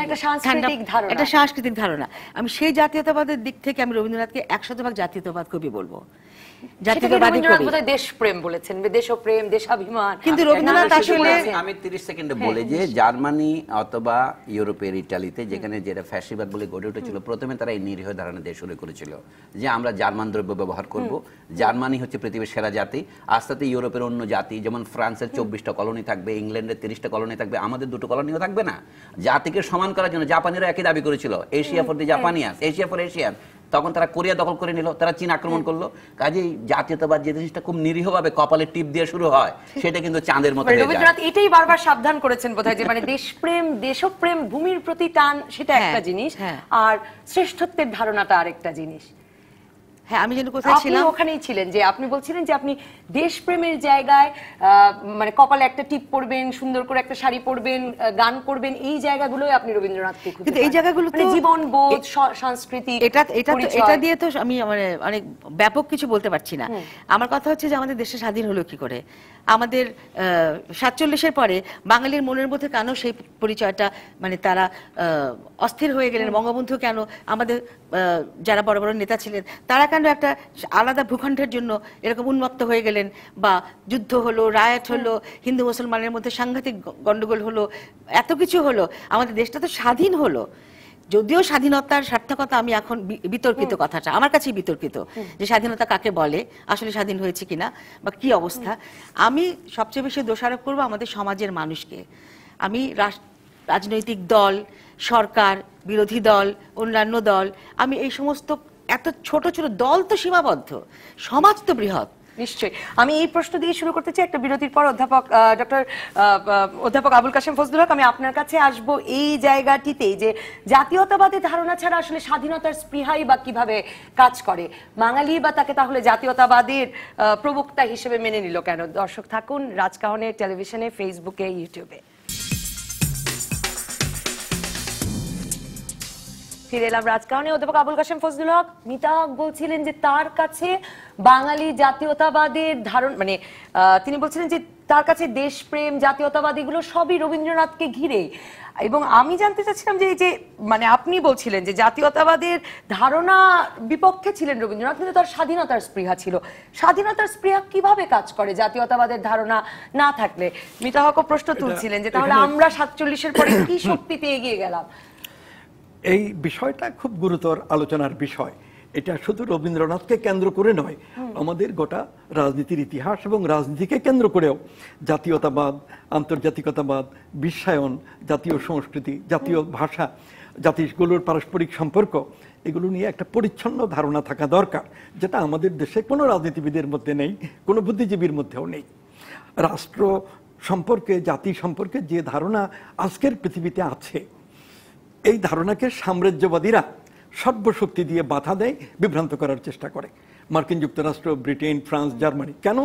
একটা সাংস্কৃতিক ধারণা। একটা সাংস্কৃতিক ধারণা। আমি সেই জাতীয়তাবাদের দিক থেকে আমি রবীন্দ্রনাথকে 100% জাতীয়তাবাদ কবি বলবো। জাতীয়তাবাদী কবি, দেশপ্রেম বলেছেন, দেশপ্রেম, দেশাভিমান। কিন্তু রবীন্দ্রনাথ আসলে, আমি 30 সেকেন্ডে বলে যে জার্মানি অথবা ইউরোপের ইটালিতে যেখানে যেটা ফ্যাসিবাদ বলে গড়ে উঠেছিল, প্রথমে তারা এই নিরীহ ধারণা দিয়ে শুরু করেছিল যে আমরা জার্মান দ্রব্য ব্যবহার করব, জার্মানি হচ্ছে পৃথিবীর সেরা জাতি। আস্তে আস্তে ইউরোপের অন্য জাতি, যেমন ফ্রান্সের 24টা কলোনি থাকবে, ইংল্যান্ডের 30টা কলোনি থাকবে, আমাদের 2টো কলোনিও থাকবে না। জাতিকে সমান করার জন্য জাপানিরা একই দাবি করেছিল, Asia for the Japanese, Asia for Asian. তখন তারা কোরিয়া দখল করে নিল, তারা চীন আক্রমণ করলো। কাজেই জাতীয়তাবাদ যে জিনিসটা খুব নিরীহভাবে কপালে টিপ দিয়ে শুরু হয়, সেটা কিন্তু চাঁদের মতো হয়ে যায়। রবীন্দ্রনাথ এটাই বারবার সাবধান করেছেন বোধহয়, যে মানে দেশপ্রেম, দেশপ্রেম, ভূমির প্রতি টান, সেটা একটা জিনিস, আর শ্রেষ্ঠত্বের ধারণাটা আরেকটা জিনিস। হ্যাঁ, আমি যেন কোথায় ছিলাম, ওখানেই ছিলেন, যে আপনি বলছিলেন যে আপনি দেশপ্রেমের জায়গায় মানে কপালে একটা টিপ পরবেন, সুন্দর করে একটা শাড়ি পরবেন, গান করবেন, এই জায়গাগুলোই আপনি রবীন্দ্রনাথকে খুঁজে পান। কিন্তু এই জায়গাগুলো তো জীবনবোধ, সংস্কৃতি, এটা দিয়ে তো আমি মানে অনেক ব্যাপক কিছু বলতে পারছি না। আমার কথা হচ্ছে যে আমাদের দেশে স্বাধীন হলো কি করে? আমাদের 47-এর পরে বাঙালির মনের মধ্যে কেন সেই পরিচয়টা, মানে তারা অস্থির হয়ে গেলেন? বঙ্গবন্ধু কেন, আমাদের যারা বড় বড় নেতা ছিলেন, তারা কেন একটা আলাদা ভূখণ্ডের জন্য এরকম উন্মত্ত হয়ে গেলেন? বা যুদ্ধ হলো, রায়ট হলো, হিন্দু মুসলমানের মধ্যে সাংঘাতিক গন্ডগোল হলো, এত কিছু হলো, আমাদের দেশটা তো স্বাধীন হলো। যদিও স্বাধীনতার সার্থকতা আমি এখন বিতর্কিত, কথাটা আমার কাছেই বিতর্কিত, যে স্বাধীনতা কাকে বলে, আসলে স্বাধীন হয়েছে কিনা বা কি অবস্থা। আমি সবচেয়ে বেশি দোষারোপ করবো আমাদের সমাজের মানুষকে। আমি রাজনৈতিক দল, সরকার, বিরোধী দল, অন্যান্য দল, আমি এই সমস্ত এত ছোট ছোট দল তো সীমাবদ্ধ, সমাজ তো বৃহৎ। নিশ্চয়ই। আমি এই প্রশ্ন দিয়ে শুরু করতে চাই, একটা বিরতির পর অধ্যাপক আবুল কাশেম ফজলুল হক, আমি আপনার কাছে আসব এই জায়গাটিতেই, যে জাতীয়তাবাদী ধারণা ছাড়া আসলে স্বাধীনতার স্পৃহাই বা কিভাবে কাজ করে, বাঙালি বা তাকে তাহলে জাতীয়তাবাদের প্রবক্তা হিসেবে মেনে নিল কেন? দর্শক থাকুন রাজকাহনের টেলিভিশনে, ফেসবুকে, ইউটিউবে। ফিরে এলাম রাজকাহনে। অধ্যাপক আবুল কাশেম ফজলুল হক, মিতা হক বলছিলেন যে তার কাছে বাঙালি জাতীয়তাবাদের ধারণা, মানে তিনি বলছিলেন যে তার কাছে দেশপ্রেম, জাতীয়তাবাদ, এগুলো সবই রবীন্দ্রনাথকে ঘিরে। এবং আমি জানতে চাচ্ছিলাম যে এই যে মানে আপনি বলছিলেন যে জাতীয়তাবাদের ধারণা বিপক্ষে ছিলেন রবীন্দ্রনাথ, কিন্তু তার স্বাধীনতার স্পৃহা ছিল। স্বাধীনতার স্পৃহা কিভাবে কাজ করে জাতীয়তাবাদের ধারণা না থাকলে? মিতা হকও প্রশ্ন তুলছিলেন যে তাহলে আমরা 47-এর পরে কি শক্তিতে এগিয়ে গেলাম? এই বিষয়টা খুব গুরুতর আলোচনার বিষয়। এটা শুধু রবীন্দ্রনাথকে কেন্দ্র করে নয়, আমাদের গোটা রাজনীতির ইতিহাস এবং রাজনীতিকে কেন্দ্র করেও জাতীয়তাবাদ, আন্তর্জাতিকতাবাদ, বিশ্বায়ন, জাতীয় সংস্কৃতি, জাতীয় ভাষা, জাতিগুলোর পারস্পরিক সম্পর্ক, এগুলো নিয়ে একটা পরিচ্ছন্ন ধারণা থাকা দরকার, যেটা আমাদের দেশে কোনো রাজনীতিবিদের মধ্যে নেই, কোনো বুদ্ধিজীবীর মধ্যেও নেই। রাষ্ট্র সম্পর্কে, জাতি সম্পর্কে যে ধারণা আজকের পৃথিবীতে আছে, এই ধারণাকে সাম্রাজ্যবাদীরা সর্বশক্তি দিয়ে বাধা দেয়, বিভ্রান্ত করার চেষ্টা করে। মার্কিন যুক্তরাষ্ট্র, ব্রিটেন, ফ্রান্স, জার্মানি। কেন?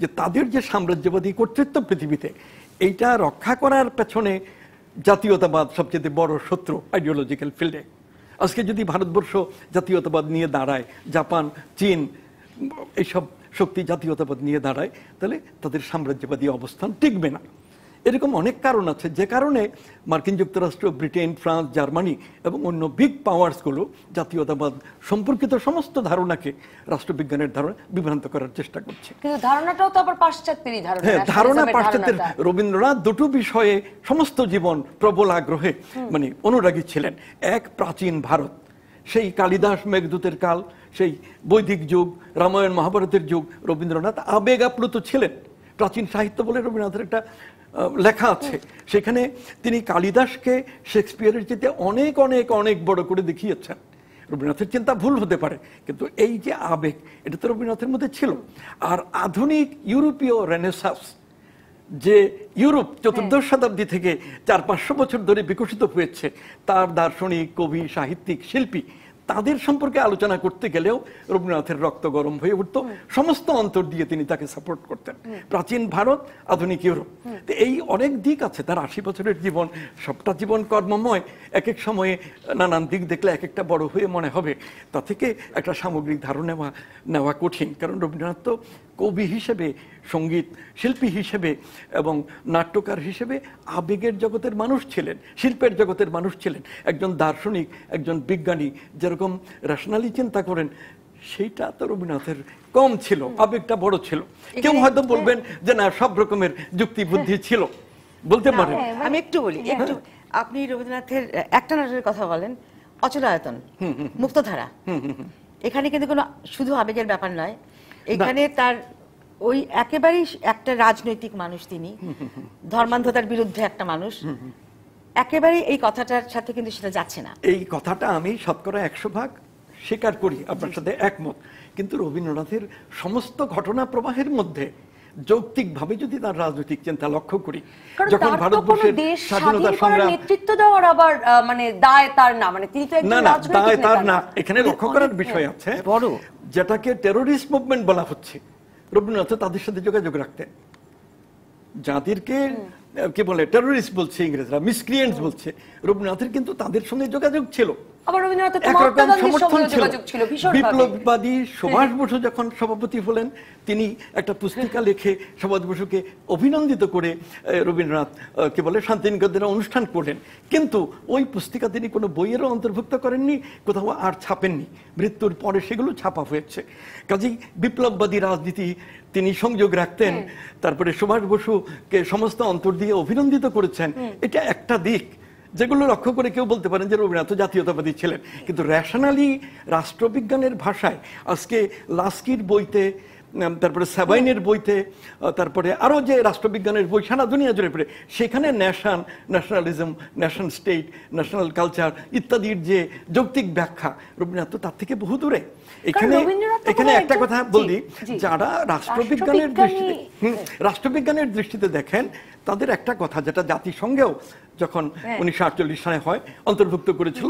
যে তাদের যে সাম্রাজ্যবাদী কর্তৃত্ব পৃথিবীতে, এইটা রক্ষা করার পেছনে জাতীয়তাবাদ সবচেয়ে বড় শত্রু আইডিওলজিক্যাল ফিল্ডে। আজকে যদি ভারতবর্ষ জাতীয়তাবাদ নিয়ে দাঁড়ায়, জাপান, চীন, এইসব শক্তি জাতীয়তাবাদ নিয়ে দাঁড়ায়, তাহলে তাদের সাম্রাজ্যবাদী অবস্থান টিকবে না। এরকম অনেক কারণ আছে যে কারণে মার্কিন যুক্তরাষ্ট্র, ব্রিটেন, ফ্রান্স, জার্মানি এবং অন্য বিগ পাওয়ার্সগুলো জাতীয়তাবাদ সম্পর্কিত সমস্ত ধারণাকে রাষ্ট্রবিজ্ঞানের ধারণা বিভ্রান্ত করার চেষ্টা করছে। কিন্তু ধারণাটাও তো আবার পাশ্চাত্যেরই ধারণা। হ্যাঁ, ধারণা পাশ্চাত্যের। রবীন্দ্রনাথ দুটো বিষয়ে সমস্ত জীবন প্রবল আগ্রহে মানে অনুরাগী ছিলেন। এক, প্রাচীন ভারত, সেই কালিদাস মেঘদূতের কাল, সেই বৈদিক যুগ, রামায়ণ মহাভারতের যুগ। রবীন্দ্রনাথ আবেগ আপ্লুত ছিলেন। প্রাচীন সাহিত্য বলে রবীন্দ্রনাথের একটা লেখা আছে, সেখানে তিনি কালিদাসকে শেক্সপিয়ারের চেয়ে অনেক অনেক অনেক বড় করে দেখিয়েছেন। রবীন্দ্রনাথের চিন্তা ভুল হতে পারে, কিন্তু এই যে আবেগ, এটা তো রবীন্দ্রনাথের মধ্যে ছিল। আর আধুনিক ইউরোপীয় রেনেসাঁস, যে ইউরোপ চতুর্দশ শতাব্দী থেকে 400-500 বছর ধরে বিকশিত হয়েছে, তার দার্শনিক, কবি, সাহিত্যিক, শিল্পী, তাদের সম্পর্কে আলোচনা করতে গেলেও রবীন্দ্রনাথের রক্ত গরম হয়ে উঠত। সমস্ত অন্তর দিয়ে তিনি তাকে সাপোর্ট করতেন। প্রাচীন ভারত, আধুনিক ইউরোপ, এই অনেক দিক আছে। তার 80 বছরের জীবন, সবটা জীবন কর্মময়। এক এক সময়ে নানান দিক দেখলে এক একটা বড় হয়ে মনে হবে। তা থেকে একটা সামগ্রিক ধারণা নেওয়া কঠিন, কারণ রবীন্দ্রনাথ তো কবি হিসেবে, সঙ্গীত শিল্পী হিসেবে এবং নাট্যকার হিসেবে আবেগের জগতের মানুষ ছিলেন, শিল্পের জগতের মানুষ ছিলেন। একজন দার্শনিক, একজন বিজ্ঞানী যেরকম রেশনালি চিন্তা করেন, সেইটা তো রবীন্দ্রনাথের কম ছিল, আবেগটা বড় ছিল। কেউ হয়তো বলবেন যে না, সব রকমের যুক্তি বুদ্ধি ছিল, বলতে পারেন। আমি একটু বলি, একটু আপনি রবীন্দ্রনাথের একটা নাটকের কথা বলেন, অচলায়তন, মুক্তধারা। এখানে কিন্তু কোনো শুধু আবেগের ব্যাপার নয়, এখানে তার ওই একেবারেই একটা রাজনৈতিক মানুষ, তিনি ধর্মান্ধতার বিরুদ্ধে একটা মানুষ, একেবারে এই কথাটার সাথে কিন্তু সেটা যাচ্ছে না। এই কথাটা আমি শতকরা 100% স্বীকার করি, আপনার সাথে একমত। কিন্তু রবীন্দ্রনাথের সমস্ত ঘটনা প্রবাহের মধ্যে যৌক্তিকভাবে যদি তার রাজনৈতিক চিন্তা লক্ষ্য করি, যখন ভারতবর্ষের স্বাধীনতা সংগ্রাম, নেতৃত্ব দেওয়ার আবার মানে দায় তার না, মানে তিনি তো একজন রাজনৈতিক দায় তার নেতা না। এখানে লক্ষ্য করার বিষয় আছে, বড় যেটাকে টেরোরিস্ট মুভমেন্ট বলা হচ্ছে। রবীন্দ্রনাথ তাদের সাথে যোগাযোগ রাখতেন, যাদেরকে কি বলে টেরোরিস্ট বলছে ইংরেজরা, মিসক্রিয়েন্টস বলছে। রবীন্দ্রনাথের কিন্তু তাদের সঙ্গে যোগাযোগ ছিল, আবার রবীন্দ্রনাথের তো একরকম মহাত্মা গান্ধীর সমর্থন সঙ্গে যোগাযোগ ছিল ভীষণ। বিপ্লববাদী সুভাষ বসু যখন সভাপতি হলেন, তিনি একটা পুস্তিকা লিখে সুভাষ বসুকে অভিনন্দিত করে রবীন্দ্রনাথ কি বলে শান্তিনিকেতনে অনুষ্ঠান করলেন। কিন্তু ওই পুস্তিকা তিনি কোনো বইয়েরও অন্তর্ভুক্ত করেননি, কোথাও আর ছাপেননি। মৃত্যুর পরে সেগুলো ছাপা হয়েছে। কাজেই বিপ্লববাদী রাজনীতি তিনি সংযোগ রাখতেন। তারপরে সুভাষ বসুকে সমস্ত অন্তর দিয়ে অভিনন্দিত করেছেন। এটা একটা দিক যেগুলো লক্ষ্য করে কেউ বলতে পারেন যে রবীন্দ্রনাথ জাতীয়তাবাদী ছিলেন। কিন্তু রেশনালি রাষ্ট্রবিজ্ঞানের ভাষায় আজকে লাস্কির বইতে, তারপরে সাবাইনের বইতে, তারপরে আরও যে রাষ্ট্রবিজ্ঞানের বই সারা দুনিয়া জুড়ে পড়ে, সেখানে nationalism, nation state, national culture ইত্যাদির যে যৌক্তিক ব্যাখ্যা, রবীন্দ্রনাথ তো তার থেকে বহু দূরে। এখানে একটা কথা বলি, যারা রাষ্ট্রবিজ্ঞানের দৃষ্টিতে দেখেন, তাদের একটা কথা যেটা জাতিসংঘেও যখন 1948 সালে হয় অন্তর্ভুক্ত করেছিল,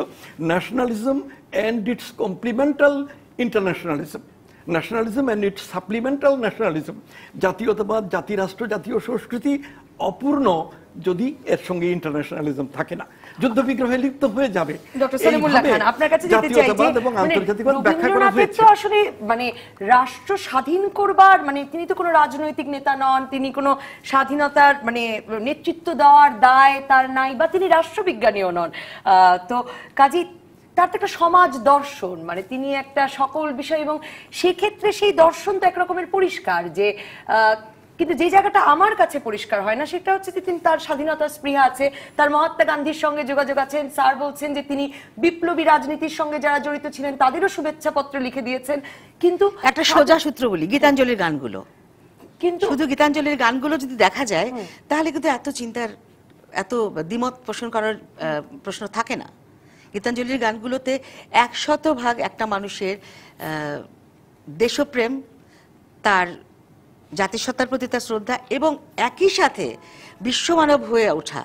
nationalism and its complemental internationalism, nationalism and its supplemental nationalism. জাতীয়তাবাদ, জাতিরাষ্ট্র, জাতীয় সংস্কৃতি অপূর্ণ যদি এর সঙ্গে ইন্টারন্যাশনালিজম থাকে না, যুদ্ধ বিগ্রহে লিপ্ত হয়ে যাবে। ডক্টর সলিমুল্লাহ খান, আপনার কাছে যেতে চাই যে রবীন্দ্রনাথের তো আসলে মানে রাষ্ট্র স্বাধীন করবার, মানে তিনি তো কোনো রাজনৈতিক নেতা নন, তিনি কোনো স্বাধীনতার মানে নেতৃত্ব দেওয়ার দায় তার নাই, বা তিনি রাষ্ট্রবিজ্ঞানীও নন। তো কাজী তার তো একটা সমাজ দর্শন, মানে তিনি একটা সকল বিষয়, এবং সেক্ষেত্রে সেই দর্শন তো একরকমের পরিষ্কার যে, কিন্তু যে জায়গাটা আমার কাছে পরিষ্কার হয় না সেটা হচ্ছে যে তিনি তার স্বাধীনতার স্পৃহা আছে, তার মহাত্মা গান্ধীর সঙ্গে যোগাযোগ আছেন। স্যার বলছেন যে তিনি বিপ্লবী রাজনীতির সঙ্গে যারা জড়িত ছিলেন তাদেরও শুভেচ্ছা পত্র লিখে দিয়েছেন। কিন্তু একটা সোজা সূত্র বলি, গীতাঞ্জলির গানগুলো, কিন্তু শুধু গীতাঞ্জলির গানগুলো যদি দেখা যায় তাহলে কিন্তু এত চিন্তার, এত দ্বিমত পোষণ করার প্রশ্ন থাকে না। গীতাঞ্জলির গানগুলোতে 100% একটা মানুষের দেশপ্রেম, তার জাতিসত্তার প্রতি তার শ্রদ্ধা, এবং একই সাথে বিশ্বমানব হয়ে ওঠা।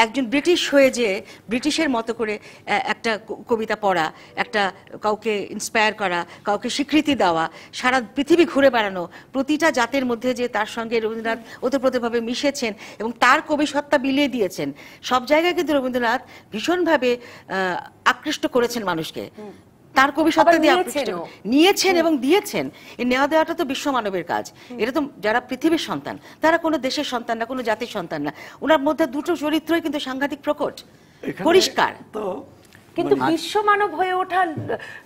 একজন ব্রিটিশ হয়ে যে ব্রিটিশের মতো করে একটা কবিতা পড়া, একটা কাউকে ইন্সপায়ার করা, কাউকে স্বীকৃতি দেওয়া, সারা পৃথিবী ঘুরে বেড়ানো, প্রতিটা জাতের মধ্যে যে তার সঙ্গে রবীন্দ্রনাথ ওতপ্রোতভাবে মিশেছেন এবং তার কবি সত্তা বিলিয়ে দিয়েছেন। সব জায়গায় কিন্তু রবীন্দ্রনাথ ভীষণভাবে আকৃষ্ট করেছেন মানুষকে। তার কবি সত্তা দিয়ে নিয়েছেন এবং দিয়েছেন। এই নেওয়া দেওয়াটা তো বিশ্ব মানবের কাজ। এটা তো যারা পৃথিবীর সন্তান, তারা কোনো দেশের সন্তান না, কোনো জাতির সন্তান না। ওনার মধ্যে দুটো চরিত্রই কিন্তু সাংঘাতিক প্রকট, পরিষ্কার। তো কিন্তু বিশ্ব মানব হয়ে ওঠা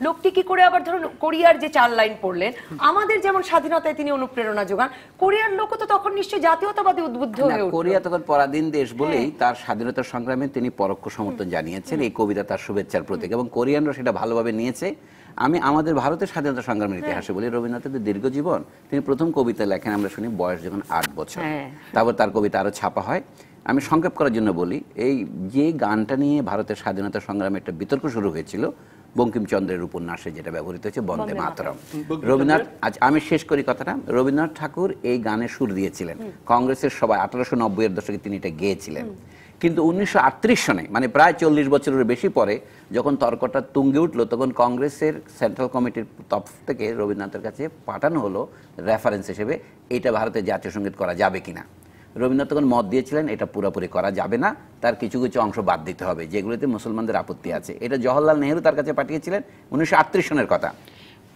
লোকটি কি করে আবার ধরুন কোরিয়ার যে 4 লাইন পড়লেন, আমাদের যেমন স্বাধীনতায় তিনি অনুপ্রেরণা যোগান, কোরিয়ার লোক তো তখন নিশ্চয়ই জাতীয়তাবাদী উদ্বুদ্ধ হয়ে উঠল। কোরিয়া তখন পরাধীন দেশ বলেই তার স্বাধীনতা সংগ্রামে তিনি পরোক্ষ সমর্থন জানিয়েছেন। এই কবিতা তার শুভেচ্ছার প্রতীক এবং কোরিয়ানরা সেটা ভালোভাবে নিয়েছে। আমি আমাদের ভারতের স্বাধীনতা সংগ্রামের ইতিহাসে বলি, রবীন্দ্রনাথের দীর্ঘ জীবন, তিনি প্রথম কবিতা লেখেন আমরা শুনি বয়স যখন 8 বছর। তারপর তার কবিতা আরো ছাপা হয়। আমি সংক্ষেপ করার জন্য বলি, এই যে গানটা নিয়ে ভারতের স্বাধীনতা সংগ্রামে একটা বিতর্ক শুরু হয়েছিল, বঙ্কিমচন্দ্রের উপন্যাসে যেটা ব্যবহৃত হয়েছে বন্দে মাতরম, রবীন্দ্রনাথ, আজ আমি শেষ করি কথাটা, রবীন্দ্রনাথ ঠাকুর এই গানে সুর দিয়েছিলেন। কংগ্রেসের সবাই 1890-এর দশকে তিনি এটা গেয়েছিলেন। কিন্তু 1938 সনে, মানে প্রায় 40 বছরের বেশি পরে, যখন তর্কটা তুঙ্গে উঠলো, তখন কংগ্রেসের সেন্ট্রাল কমিটির তরফ থেকে রবীন্দ্রনাথের কাছে পাঠানো হলো রেফারেন্স হিসেবে এটা ভারতের জাতীয় সঙ্গীত করা যাবে কিনা। রবীন্দ্রনাথ তখন মত দিয়েছিলেন এটা পুরোপুরি করা যাবে না, তার কিছু কিছু অংশ বাদ দিতে হবে যেগুলোতে মুসলমানদের আপত্তি আছে। এটা জওহরলাল নেহরু তার কাছে পাঠিয়েছিলেন 1938 সনের কথা।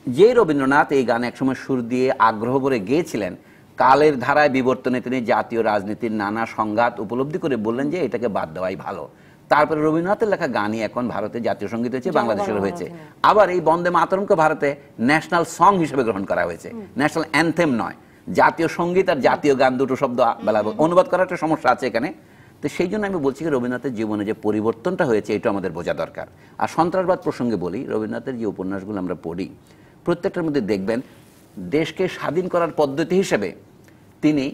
যে রবীন্দ্রনাথ এই গানে একসময় সুর দিয়ে আগ্রহ করে গেয়েছিলেন, কালের ধারায় বিবর্তনে তিনি জাতীয় রাজনীতির নানা সংঘাত উপলব্ধি করে বললেন যে এটাকে বাদ দেওয়াই ভালো। তারপরে রবীন্দ্রনাথের লেখা গানই এখন ভারতের জাতীয় সঙ্গীত হয়েছে, বাংলাদেশের হয়েছে। আবার এই বন্দে মাতরমকে ভারতে ন্যাশনাল সং হিসেবে গ্রহণ করা হয়েছে, ন্যাশনাল অ্যানথেম নয়। জাতীয় সঙ্গীত আর জাতীয় গান দুটো শব্দ অনুবাদ করার একটা সমস্যা আছে এখানে। তো সেই জন্য আমি বলছি রবীন্দ্রনাথের জীবনে যে পরিবর্তনটা হয়েছে এটা আমাদের বোঝা দরকার। আর সন্ত্রাসবাদ প্রসঙ্গে বলি, রবীন্দ্রনাথের যে উপন্যাসগুলো আমরা পড়ি প্রত্যেকটার মধ্যে দেখবেন দেশকে স্বাধীন করার পদ্ধতি হিসেবে তিনি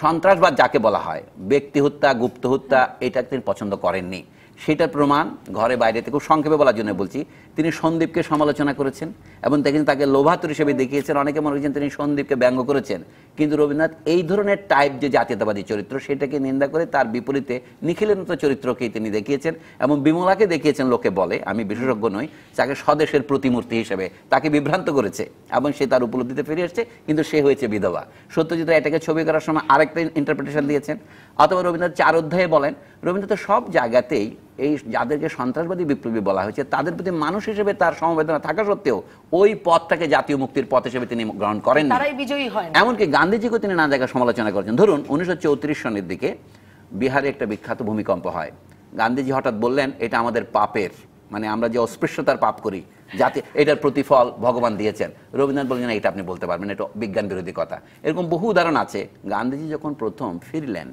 সন্ত্রাসবাদ যাকে বলা হয়, ব্যক্তি হত্যা, গুপ্ত হত্যা, এটা তিনি পছন্দ করেননি। সেটার প্রমাণ ঘরে বাইরে থেকে খুব সংক্ষেপে বলার জন্য বলছি, তিনি সন্দীপকে সমালোচনা করেছেন এবং তাকে লোভাতুর হিসেবে দেখিয়েছেন। অনেকে মনে করছেন তিনি সন্দীপকে ব্যঙ্গ করেছেন, কিন্তু রবীন্দ্রনাথ এই ধরনের টাইপ যে জাতীয়তাবাদী চরিত্র সেটাকে নিন্দা করে তার বিপরীতে নিখিলের মতো চরিত্রকেই তিনি দেখিয়েছেন এবং বিমলাকে দেখিয়েছেন, লোকে বলে, আমি বিশেষজ্ঞ নই, তাকে স্বদেশের প্রতিমূর্তি হিসেবে তাকে বিভ্রান্ত করেছে এবং সে তার উপলব্ধিতে ফিরে এসছে, কিন্তু সে হয়েছে বিধবা। সত্যজিৎ এটাকে ছবি করার সময় আরেকটা ইন্টারপ্রিটেশন দিয়েছেন। অথবা রবীন্দ্রনাথ 4 অধ্যায়ে বলেন, রবীন্দ্রনাথ সব জায়গাতেই এই যাদেরকে সন্ত্রাসবাদী বিপ্লবী বলা হয়েছে তাদের প্রতি মানুষ হিসেবে তার সমবেদনা থাকা সত্ত্বেও ওই পথটাকে জাতীয় মুক্তির পথ হিসেবে তিনি গ্রহণ করেন। এমনকি গান্ধীজিকে তিনি না জায়গায় সমালোচনা করেছেন। ধরুন 1934 সনের দিকে বিহারে একটা বিখ্যাত ভূমিকম্প হয়। গান্ধীজি হঠাৎ বললেন এটা আমাদের পাপের, মানে আমরা যে অস্পৃশ্যতার পাপ করি, জাতি এটার প্রতিফল ভগবান দিয়েছেন। রবীন্দ্রনাথ বললেন এটা আপনি বলতে পারবেন, এটা বিজ্ঞান বিরোধী কথা। এরকম বহু উদাহরণ আছে। গান্ধীজি যখন প্রথম ফিরলেন,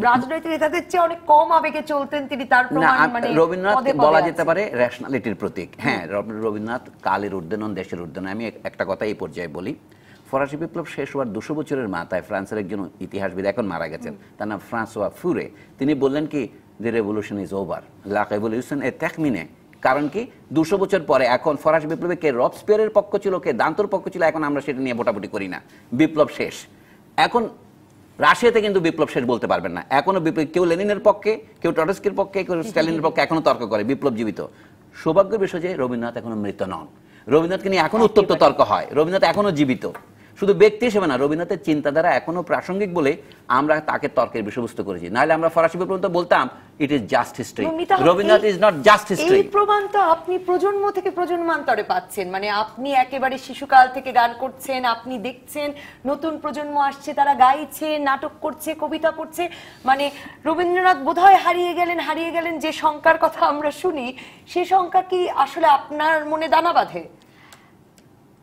রাজনৈতিক নেতাদের চেয়ে অনেক কম আবেগে চলতেন তিনি, তার প্রমাণ মানে রবীন্দ্রনাথ বলা যেতে পারে রেশনালিটির প্রতীক। হ্যাঁ, রবীন্দ্রনাথ কালের ঊর্ধ্বে নন, দেশের ঊর্ধ্বে নন। আমি একটা কথা এই পর্যায়ে বলি, ফরাসি বিপ্লব শেষ হওয়ার 200 বছরের মাথায় ফ্রান্সের একজন ইতিহাসবিদ, এখন মারা গেছেন, তার নাম ফ্রান্সোয়া ফুরে, তিনি বললেন কি, দি রেভলিউশন ইজ ওভার, লা রেভলিউশন এ টার্মিনে। কারণ কি, 200 বছর পরে এখন ফরাসি বিপ্লবে কে রবস্পিয়ারের পক্ষ ছিল, কে দান্তর পক্ষ ছিল, এখন আমরা সেটা নিয়ে ভোটাভুটি করি না। বিপ্লব শেষ। এখন রাশিয়াতে কিন্তু বিপ্লব শেষ বলতে পারবেন না, এখনো বিপ্লব, কেউ লেনিনের পক্ষে, কেউ টটস্কির পক্ষে, কেউ স্ট্যালিনের পক্ষে এখনো তর্ক করে, বিপ্লব জীবিত। সৌভাগ্যের বিষয় যে রবীন্দ্রনাথ এখনো মৃত নন, রবীন্দ্রনাথকে নিয়ে এখনো উত্তপ্ত তর্ক হয়, রবীন্দ্রনাথ এখনো জীবিত। শুধু ব্যক্তি হিসেবে না, রবীন্দ্রনাথের চিন্তাধারা এখনো প্রাসঙ্গিক বলে আমরা তাকে তর্কের বিষয়বস্তু করেছি। নাহলে আমরা ফরাসি বিপ্লব বলতাম it is just history, Rabindranath is not just history. এই প্রমাণ তো আপনি প্রজন্ম থেকে প্রজন্মান্তরে পাচ্ছেন, মানে আপনি একেবারে শিশুকাল থেকে গান করছেন, আপনি দেখছেন নতুন প্রজন্ম আসছে, তারা গাইছে, নাটক করছে, কবিতা পড়ছে। মানে রবীন্দ্রনাথ বোধহয় হারিয়ে গেলেন যে শঙ্কার কথা আমরা শুনি, সে শঙ্কা কি আসলে আপনার মনে দানা বাঁধে?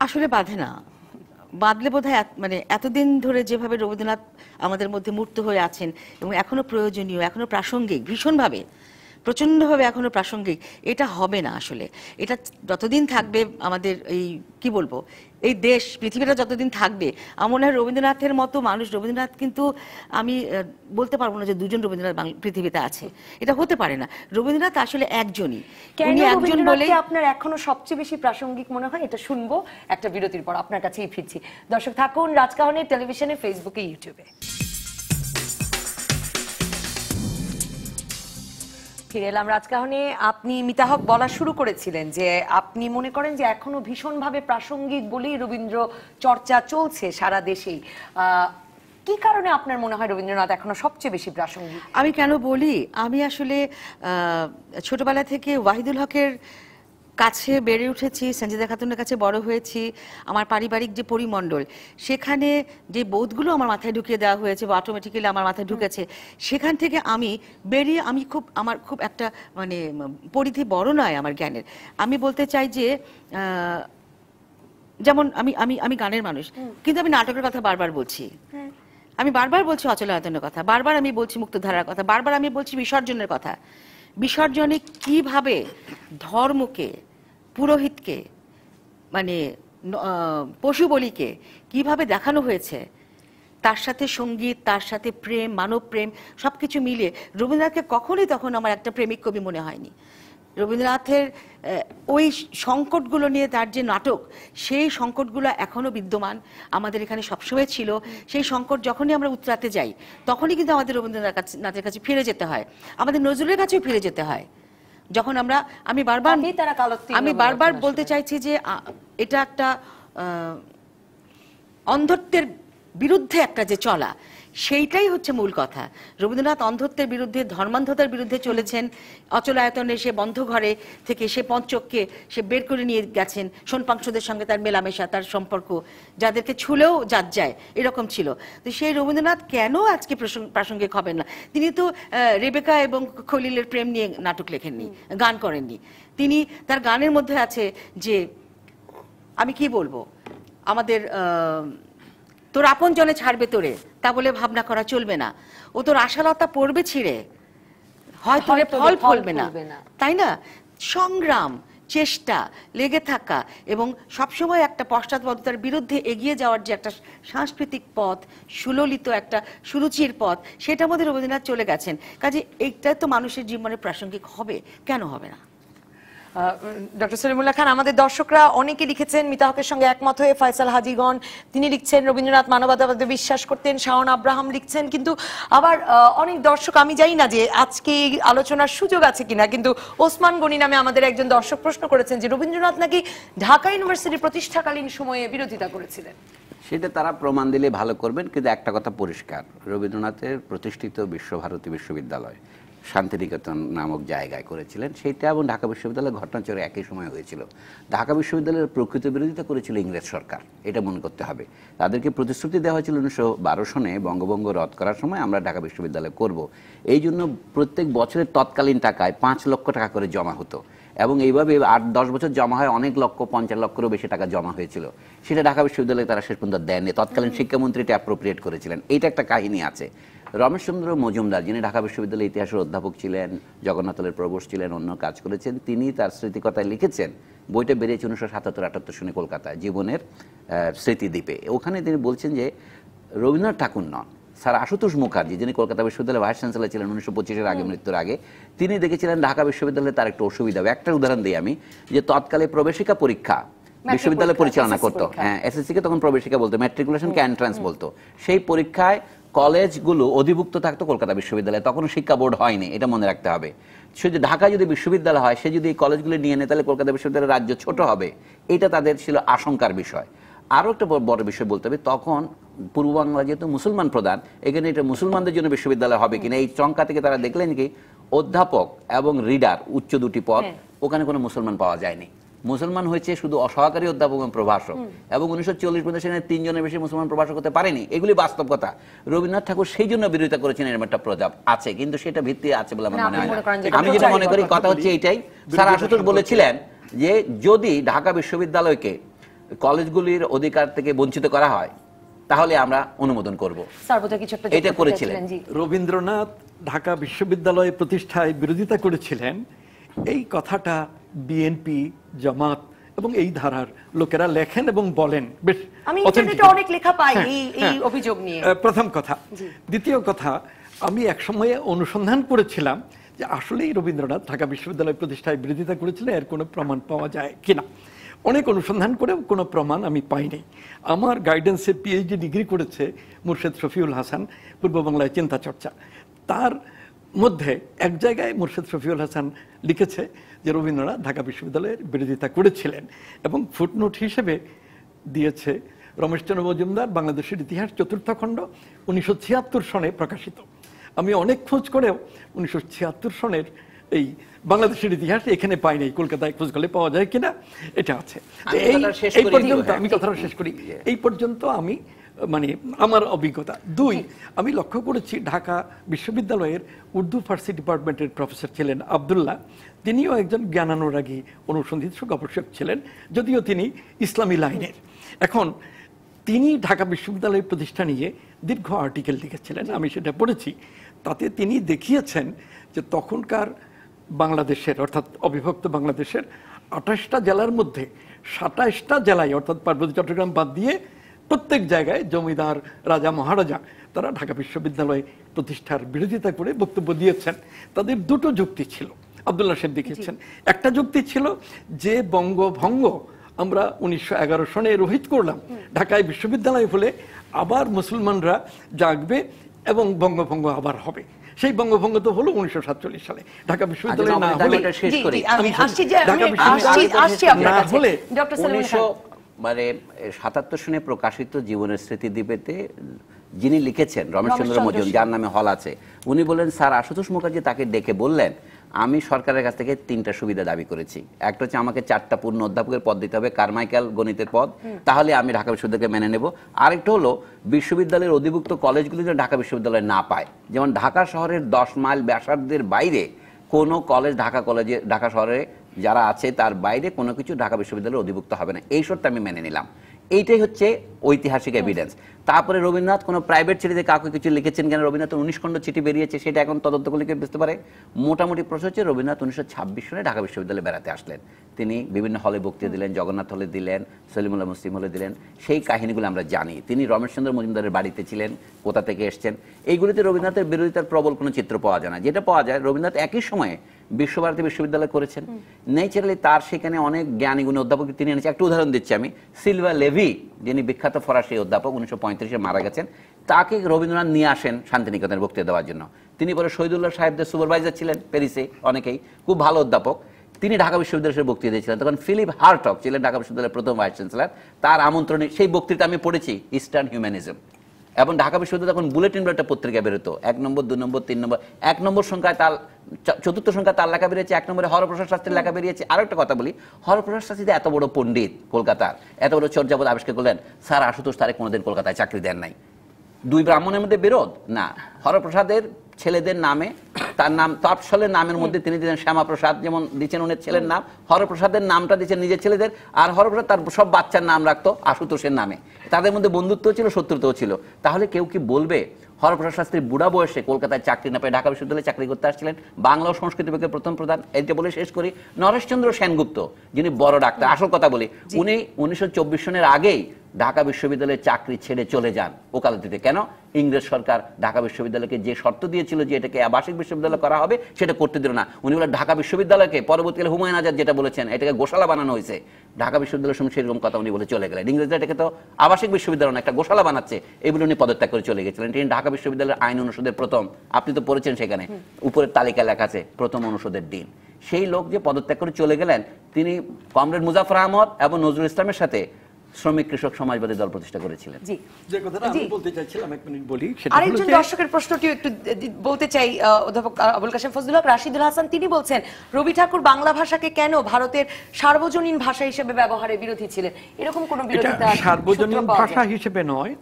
আসলে বাঁধে না, বাদলে বোধহয় মানে এতদিন ধরে যেভাবে রবীন্দ্রনাথ আমাদের মধ্যে মূর্ত হয়ে আছেন এবং এখনো প্রয়োজনীয়, এখনো প্রাসঙ্গিক, ভীষণভাবে প্রচণ্ডভাবে এখনো প্রাসঙ্গিক, এটা হবে না। আসলে এটা যতদিন থাকবে আমাদের এই কি বলবো, এই দেশ, পৃথিবীটা যতদিন থাকবে, আমার মনে হয় রবীন্দ্রনাথের মতো মানুষ, রবীন্দ্রনাথ কিন্তু আমি বলতে পারবো না যে দুজন রবীন্দ্রনাথ পৃথিবীতে আছে, এটা হতে পারে না। রবীন্দ্রনাথ আসলে একজনই, উনি একজন বলেই আপনার এখনো সবচেয়ে বেশি প্রাসঙ্গিক মনে হয়। এটা শুনবো একটা বিরতির পর, আপনার কাছেই ফিরছি। দর্শক থাকুন রাজকাহনের টেলিভিশনে, ফেসবুকে, ইউটিউবে। ফিরে এলাম রাজকাহনে। আপনি মিতাহক বলা শুরু করেছিলেন যে আপনি মনে করেন যে এখনো ভীষণভাবে প্রাসঙ্গিক বলেই রবীন্দ্র চর্চা চলছে সারা দেশেই। কি কারণে আপনার মনে হয় রবীন্দ্রনাথ এখনো সবচেয়ে বেশি প্রাসঙ্গিক? আমি কেন বলি, আমি আসলে ছোটবেলা থেকে ওয়াহিদুল হকের কাছে বেড়ে উঠেছি, সঞ্জিদা খাতুনের কাছে বড় হয়েছি, আমার পারিবারিক যে পরিমণ্ডল সেখানে যে বোধগুলো আমার মাথায় ঢুকিয়ে দেওয়া হয়েছে বা অটোমেটিক্যালি আমার মাথায় ঢুকেছে, সেখান থেকে আমি বেরিয়ে আমার খুব একটা মানে পরিধি বড় নয় আমার জ্ঞানের। আমি বলতে চাই যে যেমন আমি আমি আমি গানের মানুষ, কিন্তু আমি নাটকের কথা বারবার বলছি, আমি বারবার বলছি অচলায়তনের কথা, বারবার আমি বলছি মুক্তধারার কথা, বারবার আমি বলছি বিসর্জনের কথা। বিসর্জনে কিভাবে ধর্মকে, পুরোহিতকে, মানে পশু বলিকে কিভাবে দেখানো হয়েছে, তার সাথে সঙ্গীত, তার সাথে প্রেম, মানব প্রেম, সবকিছু মিলে রবীন্দ্রনাথকে কখনোই তখন আমার একটা প্রেমিক কবি মনে হয়নি। রবীন্দ্রনাথের ওই সংকটগুলো নিয়ে তার যে নাটক, সেই সংকটগুলো এখনো বিদ্যমান, আমাদের এখানে সবসময় ছিল। সেই সংকট যখনই আমরা উতরাতে যাই তখনই কিন্তু আমাদের রবীন্দ্রনাথের কাছে ফিরে যেতে হয়, আমাদের নজরুলের কাছেও ফিরে যেতে হয়। যখন আমি বারবার বলতে চাইছি যে এটা একটা অন্ধত্বের বিরুদ্ধে একটা যে চলা, সেইটাই হচ্ছে মূল কথা। রবীন্দ্রনাথ অন্ধত্বের বিরুদ্ধে, ধর্মান্ধতার বিরুদ্ধে চলেছেন। অচলায়তনে সে বন্ধ ঘরে থেকে সে পঞ্চককে সে বের করে নিয়ে গেছেন, সোনপাংশুদের সঙ্গে তার মেলামেশা, তার সম্পর্ক, যাদেরকে ছুলেও যাত যায় এরকম ছিল। তো সেই রবীন্দ্রনাথ কেন আজকে প্রাসঙ্গিক হবেন না? তিনি তো রেবেকা এবং খলিলের প্রেম নিয়ে নাটক লেখেননি, গান করেননি। তিনি তার গানের মধ্যে আছে যে, আমি কি বলবো, আমাদের তোর আপন জনে ছাড়বে তোরে, তা বলে ভাবনা করা চলবে না, ও তোর আশালতা পড়বে ছিঁড়ে, হয় তোরে ফল ফলবে না, তাই না? সংগ্রাম, চেষ্টা, লেগে থাকা এবং সবসময় একটা পশ্চাৎপদতার বিরুদ্ধে এগিয়ে যাওয়ার যে একটা সাংস্কৃতিক পথ, সুললিত একটা সুরুচির পথ, সেটার মধ্যে রবীন্দ্রনাথ চলে গেছেন। কাজে এইটা তো মানুষের জীবনে প্রাসঙ্গিক হবে, কেন হবে না? ডক্টর সলিমুল্লাহ খান, আমাদের দর্শকরা অনেকে লিখেছেন মিতা হকের সঙ্গে একমত হয়ে। ফয়সাল হাজীগণ তিনি লিখছেন রবীন্দ্রনাথ মানবতাবাদে বিশ্বাস করতেন। শাওন আব্রাহাম লিখছেন, কিন্তু আবার অনেক দর্শক, আমি জানি না যে আজকে এই আলোচনার সুযোগ আছে কিনা, কিন্তু ওসমান গনি নামে আমাদের একজন দর্শক প্রশ্ন করেছেন যে রবীন্দ্রনাথ নাকি ঢাকা ইউনিভার্সিটি প্রতিষ্ঠাকালীন সময়ে বিরোধিতা করেছিলেন। সেটা তারা প্রমাণ দিলে ভালো করবেন, কিন্তু একটা কথা পরিষ্কার, রবীন্দ্রনাথের প্রতিষ্ঠিত বিশ্বভারতী বিশ্ববিদ্যালয় শান্তিনিকেতন নামক জায়গায় করেছিলেন সেইটা, এবং ঢাকা বিশ্ববিদ্যালয়ের ঘটনাচক্রে একই সময় হয়েছিল। ঢাকা বিশ্ববিদ্যালয়ের প্রকৃত বিরোধিতা করেছিল ইংরেজ সরকার, এটা মনে করতে হবে। তাদেরকে প্রতিশ্রুতি দেওয়া হয়েছিল 1912 সনে বঙ্গভঙ্গ রদ করার সময় আমরা ঢাকা বিশ্ববিদ্যালয় করব। এই জন্য প্রত্যেক বছরের তৎকালীন টাকায় 5 লক্ষ টাকা করে জমা হতো, এবং এইভাবে 8-10 বছর জমা হয় অনেক লক্ষ, 50 লক্ষেরও বেশি টাকা জমা হয়েছিল। সেটা ঢাকা বিশ্ববিদ্যালয়ে তারা শেষ পর্যন্ত দেননি, তৎকালীন শিক্ষামন্ত্রী এটা অ্যাপ্রোপ্রিয়েট করেছিলেন। এইটা একটা কাহিনী আছে। রমেশচন্দ্র মজুমদার, যিনি ঢাকা বিশ্ববিদ্যালয়ের ইতিহাসের অধ্যাপক ছিলেন, জগন্নাথলের প্রভোস্ট ছিলেন, অন্য কাজ করেছেন, তিনি তার স্মৃতিকথায় লিখেছেন, বইটা বেরিয়েছে 1977-78 সনে কলকাতায়, জীবনের স্মৃতিদ্বীপে। ওখানে তিনি বলছেন যে রবীন্দ্রনাথ ঠাকুর নন, স্যার আশুতোষ মুখার্জি, যিনি কলকাতা বিশ্ববিদ্যালয়ের ভাইস চ্যান্সেলর ছিলেন 1925-এর আগে, মৃত্যুর আগে, তিনি দেখেছিলেন ঢাকা বিশ্ববিদ্যালয়ে তার একটা অসুবিধা হবে। একটা উদাহরণ দিই আমি, যে তৎকালে প্রবেশিকা পরীক্ষা বিশ্ববিদ্যালয় পরিচালনা করতো, হ্যাঁ এসএসসি কে তখন প্রবেশিকা বলতো, ম্যাট্রিকুলেশনকে এন্ট্রান্স বলতো। সেই পরীক্ষায় কলেজগুলো অধিভুক্ত থাকতো কলকাতা বিশ্ববিদ্যালয়ে, তখন শিক্ষা বোর্ড হয়নি, এটা মনে রাখতে হবে। সে যে ঢাকায় যদি বিশ্ববিদ্যালয় হয়, সে যদি এই কলেজগুলো নিয়ে নেয়, তাহলে কলকাতা বিশ্ববিদ্যালয়ের রাজ্য ছোট হবে, এটা তাদের ছিল আশঙ্কার বিষয়। আরও একটা বড় বিষয় বলতে হবে, তখন পূর্ব বাংলা যেহেতু মুসলমান প্রধান, এখানে এটা মুসলমানদের জন্য বিশ্ববিদ্যালয় হবে কিনা এই চমকা থেকে তারা দেখলেন কি অধ্যাপক এবং রিডার, উচ্চ দুটি পদ, ওখানে কোনো মুসলমান পাওয়া যায়নি। মুসলমান হয়েছে শুধু অসহকারী অধ্যাপক এবং প্রভাষক, এবং 1940 পর্যন্ত সেখানে 3 জনের বেশি মুসলমান প্রভাষক হতে পারেনি। এগুলি বাস্তব কথা। রবীন্দ্রনাথ ঠাকুর সেই জন্য বিরোধিতা করেছেন, এরকম একটা প্রভাব আছে, কিন্তু সেটা ভিত্তি আছে বলে আমার মনে হয় না। আমি যেটা মনে করি কথা হচ্ছে এইটাই, স্যার আশুতোষ বলেছিলেন যে যদি ঢাকা বিশ্ববিদ্যালয়কে কলেজগুলির অধিকার থেকে বঞ্চিত করা হয় তাহলে আমরা অনুমোদন করব, এটা করেছিলেন। রবীন্দ্রনাথ ঢাকা বিশ্ববিদ্যালয় প্রতিষ্ঠায় বিরোধিতা করেছিলেন, এই কথাটা বিএনপি, জামাত এবং এই ধারার লোকেরা লেখেন এবং বলেন। বেশ আমি ইন্টারনেটে অনেক লেখা পাই এই অভিযোগ নিয়ে। প্রথম কথা। দ্বিতীয় কথা, আমি এক সময়ে অনুসন্ধান করেছিলাম যে আসলেই রবীন্দ্রনাথ ঢাকা বিশ্ববিদ্যালয় প্রতিষ্ঠায় বিরোধিতা করেছিলেন, এর কোনো প্রমাণ পাওয়া যায় কিনা। অনেক অনুসন্ধান করেও কোনো প্রমাণ আমি পাইনি। আমার গাইডেন্সে পিএইচডি ডিগ্রি করেছে মুর্শেদ শফিউল হাসান, পূর্ব বাংলায় চিন্তা চর্চা, তার মধ্যে এক জায়গায় মুর্শেদ শফিউল হাসান লিখেছে যে রবীন্দ্রনাথ ঢাকা বিশ্ববিদ্যালয়ের বিরোধিতা করেছিলেন, এবং ফুটনোট হিসেবে দিয়েছে রমেশচন্দ্র মজুমদার, বাংলাদেশের ইতিহাস, 4th খণ্ড, 1976 সনে প্রকাশিত। আমি অনেক খোঁজ করেও 1976 সনের এই বাংলাদেশের ইতিহাস এখানে পাই নাই, কলকাতায় খোঁজ করলে পাওয়া যায় কিনা এটা আছে। এই পর্যন্ত আমি কথাটা শেষ করি, এই পর্যন্ত আমি মানে আমার অভিজ্ঞতা। দুই, আমি লক্ষ্য করেছি ঢাকা বিশ্ববিদ্যালয়ের উর্দু ফার্সি ডিপার্টমেন্টের প্রফেসর ছিলেন আব্দুল্লাহ, তিনিও একজন জ্ঞানানুরাগী অনুসন্ধিৎসু গবেষক ছিলেন, যদিও তিনি ইসলামী লাইনের। এখন তিনি ঢাকা বিশ্ববিদ্যালয় প্রতিষ্ঠা নিয়ে দীর্ঘ আর্টিকেল লিখেছিলেন, আমি সেটা পড়েছি। তাতে তিনি দেখিয়েছেন যে তখনকার বাংলাদেশের অর্থাৎ অবিভক্ত বাংলাদেশের 28টা জেলার মধ্যে 27টা জেলায় অর্থাৎ পার্বত্য চট্টগ্রাম বাদ দিয়ে প্রত্যেক জায়গায় জমিদার, রাজা, মহারাজা তারা ঢাকা বিশ্ববিদ্যালয় প্রতিষ্ঠার বিরোধিতা করে বক্তব্য দিয়েছেন। তাদের দুটো যুক্তি ছিল, আব্দুল্লাহ সাহেব দেখিয়েছেন। একটা যুক্তি ছিল যে বঙ্গভঙ্গ আমরা 1911 সনে রোহিত করলাম, ঢাকায় বিশ্ববিদ্যালয় হলে আবার মুসলমানরা জাগবে এবং বঙ্গভঙ্গ আবার হবে। সেই বঙ্গভঙ্গ তো হলো 1947 সালে। ঢাকা বিশ্ববিদ্যালয় না হলে মানে 77 সনে প্রকাশিত জীবনের স্মৃতিদ্বীপেতে যিনি লিখেছেন রমেশচন্দ্র মজুমদার, যার নামে হল আছে, উনি বললেন স্যার আশুতোষ মুখার্জি তাকে ডেকে বললেন আমি সরকারের কাছ থেকে 3টা সুবিধা দাবি করেছি। একটা হচ্ছে আমাকে 4টা পূর্ণ অধ্যাপকের পদ দিতে হবে, কারমাইকেল গণিতের পদ, তাহলে আমি ঢাকা বিশ্ববিদ্যালয়কে মেনে নেব। আরেকটা হলো বিশ্ববিদ্যালয়ের অধিভুক্ত কলেজগুলি যেন ঢাকা বিশ্ববিদ্যালয় না পায়, যেমন ঢাকা শহরের 10 মাইল ব্যাসার্ধের বাইরে কোনো কলেজ ঢাকা শহরে যারা আছে তার বাইরে কোনো কিছু ঢাকা বিশ্ববিদ্যালয়ে অধিভুক্ত হবে না, এই শর্তটা আমি মেনে নিলাম। এইটাই হচ্ছে ঐতিহাসিক এভিডেন্স। তারপরে রবীন্দ্রনাথ কোনো প্রাইভেট চিঠিতে কাউকে কিছু লিখেছেন কেন, রবীন্দ্রনাথ 19 খণ্ড চিঠি বেরিয়েছে, সেটা এখন তদন্ত করলে বুঝতে পারে। মোটামুটি প্রশ্ন হচ্ছে রবীন্দ্রনাথ 1926 সনে ঢাকা বিশ্ববিদ্যালয়ে বেড়াতে আসলেন, তিনি বিভিন্ন হলে বক্তৃতা দিলেন, জগন্নাথ হলে দিলেন, সলিমুল্লাহ মুসলিম হলে দিলেন, সেই কাহিনীগুলো আমরা জানি। তিনি রমেশচন্দ্র মজুমদারের বাড়িতে ছিলেন, কোথা থেকে এসছেন, এইগুলিতে রবীন্দ্রনাথের বিরোধিতার প্রবল কোনো চিত্র পাওয়া যায় না। যেটা পাওয়া যায় রবীন্দ্রনাথ একই সময়ে বিশ্বভারতী বিশ্ববিদ্যালয় করেছেন, ন্যাচারালি তার সেখানে অনেক জ্ঞানী গুণী অধ্যাপক তিনি এনেছে। একটা উদাহরণ দিচ্ছি আমি, সিলভা লেভি যিনি বিখ্যাত ফরাসি অধ্যাপক 1935-এ মারা গেছেন, তাকে রবীন্দ্রনাথ নিয়ে আসেন শান্তিনিকেতনের বক্তৃতা দেওয়ার জন্য। তিনি পরে শহীদুল্লাহ সাহেবদের সুপারভাইজার ছিলেন প্যারিসে, অনেকেই খুব ভালো অধ্যাপক, তিনি ঢাকা বিশ্ববিদ্যালয়ের বক্তৃতা দিয়েছিলেন। তখন ফিলিপ হার্টগ ছিলেন ঢাকা বিশ্ববিদ্যালয়ের প্রথম ভাইস চ্যান্সেলর, তার আমন্ত্রণে সেই বক্তৃতা আমি পড়েছি, ইস্টার্ন হিউম্যানিজম। এবং ঢাকা বিশ্ববিদ্যালয় তখন বুলেটিন বলে একটা পত্রিকা বেরোতো, 1 নম্বর 2 নম্বর 3 নম্বর, 1 নম্বর সংখ্যায় তার 4র্থ সংখ্যায় তার লেখা বেরিয়েছে, 1 নম্বরে হরপ্রসাদ শাস্ত্রীর লেখা বেরিয়েছে। আরো একটা কথা বলি, হরপ্রসাদ শাস্ত্রী এত বড় পণ্ডিত, কলকাতার এত বড় চর্যাপদ আবিষ্কার করলেন, স্যার আশুতোষ তারে কোনোদিন কলকাতায় চাকরি দেন নাই। 2 ব্রাহ্মণের মধ্যে বিরোধ না, হরপ্রসাদের ছেলেদের নামে তার নাম তৎসলের নামের মধ্যে তিনি দিলেন শ্যামাপ্রসাদ, যেমন দিচ্ছেন উনি ছেলের নাম, হরপ্রসাদের নামটা দিচ্ছেন নিজের ছেলেদের, আর হরপ্রসাদ তার সব বাচ্চার নাম রাখতো আশুতোষের নামে। তাদের মধ্যে বন্ধুত্ব ছিল, শত্রুতাও ছিল। তাহলে কেউ কি বলবে হরপ্রসাদ শাস্ত্রী বুড়া বয়সে কলকাতায় চাকরি না পেয়ে ঢাকা বিশ্ববিদ্যালয়ে চাকরি করতে আসছিলেন, বাংলা ও সংস্কৃতি বিভাগের প্রথম প্রধান? এইটা বলে শেষ করি, নরেশচন্দ্র সেনগুপ্ত যিনি বড় ডাক্তার, আসল কথা বলি, উনি 1924 সনের আগেই ঢাকা বিশ্ববিদ্যালয়ে চাকরি ছেড়ে চলে যান ওকালতিতে। কেন? ইংরেজ সরকার ঢাকা বিশ্ববিদ্যালয়কে যে শর্ত দিয়েছিল যে এটাকে আবাসিক বিশ্ববিদ্যালয় করা হবে সেটা করতে দিল না। উনি বলেন ঢাকা বিশ্ববিদ্যালয়কে, পরবর্তীকালে হুমায়ুন আজাদ যেটা বলেছেন এটাকে গোশালা বানানো হয়েছে, ঢাকা বিশ্ববিদ্যালয়ের সঙ্গে সেরকম কথা উনি বলে চলে গেলেন। ইংরেজরা এটাকে তো আবাসিক বিশ্ববিদ্যালয় না, একটা গোশালা বানাচ্ছে, এই বলে উনি পদত্যাগ করে চলে গেছিলেন। তিনি ঢাকা বিশ্ববিদ্যালয়ের আইন অনুষদের প্রথম, আপনি তো পড়েছেন সেখানে উপরের তালিকা লেখা আছে প্রথম অনুষদের ডিন। সেই লোক যে পদত্যাগ করে চলে গেলেন, তিনি কমরেড মুজাফর আহমদ এবং নজরুল ইসলামের সাথে শ্রমিক কৃষক সমাজবাদী দল প্রতিষ্ঠা করেছিলেন। জি, যে কথাটা আমি বলতে চাইছিলাম, এক মিনিট বলি। আরেকজন দর্শকের প্রশ্নটি একটু বলতে চাই, অধ্যাপক আবুল কাশেম ফজলুল হক রাশিদুল হাসান তিনি বলছেন রবি ঠাকুর বাংলা ভাষাকে কেন ভারতের সার্বজনীন ভাষা হিসেবে ব্যবহারের বিরোধী ছিলেন? এরকম কোন বিরোধিতা? সার্বজনীন ভাষা হিসেবে নয়,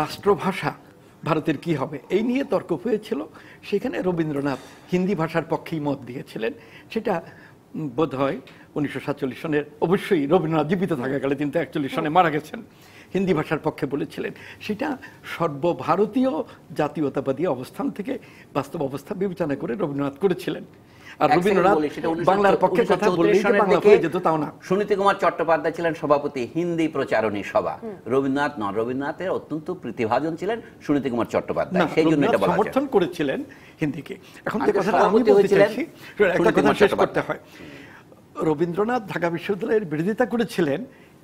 রাষ্ট্রভাষা ভারতের কি হবে এই নিয়ে তর্ক হয়েছিল। সেখানে রবীন্দ্রনাথ হিন্দি ভাষার পক্ষেই মত দিয়েছিলেন। সেটা বোধ হয় 1947 সনের, অবশ্যই রবীন্দ্রনাথ জীবিত থাকাকালে, তিনি 41 সনে মারা গেছেন, হিন্দি ভাষার পক্ষে বলেছিলেন। সেটা সর্বভারতীয় জাতীয়তাবাদী অবস্থান থেকে বাস্তব অবস্থা বিবেচনা করে রবীন্দ্রনাথ করেছিলেন। আর রবীন্দ্রনাথ বাংলার পক্ষে কথা বললেই যে বাংলা হয়ে যেত তাও না। সুনীতি কুমার চট্টোপাধ্যায় ছিলেন সভাপতি হিন্দি প্রচারণী সভা, রবীন্দ্রনাথ নন। রবীন্দ্রনাথের অত্যন্ত প্রীতিভাজন ছিলেন সুনীতি কুমার চট্টোপাধ্যায়, সেই জন্য এটা বলা যায় সমর্থন করেছিলেন হিন্দিকে। এখন যে কথাটা আমি বলতে চাইছি, একটা কথা শেষ করতে হয়। রবীন্দ্রনাথ ঢাকা বিশ্ববিদ্যালয়ের বিরোধিতা করেছিলেন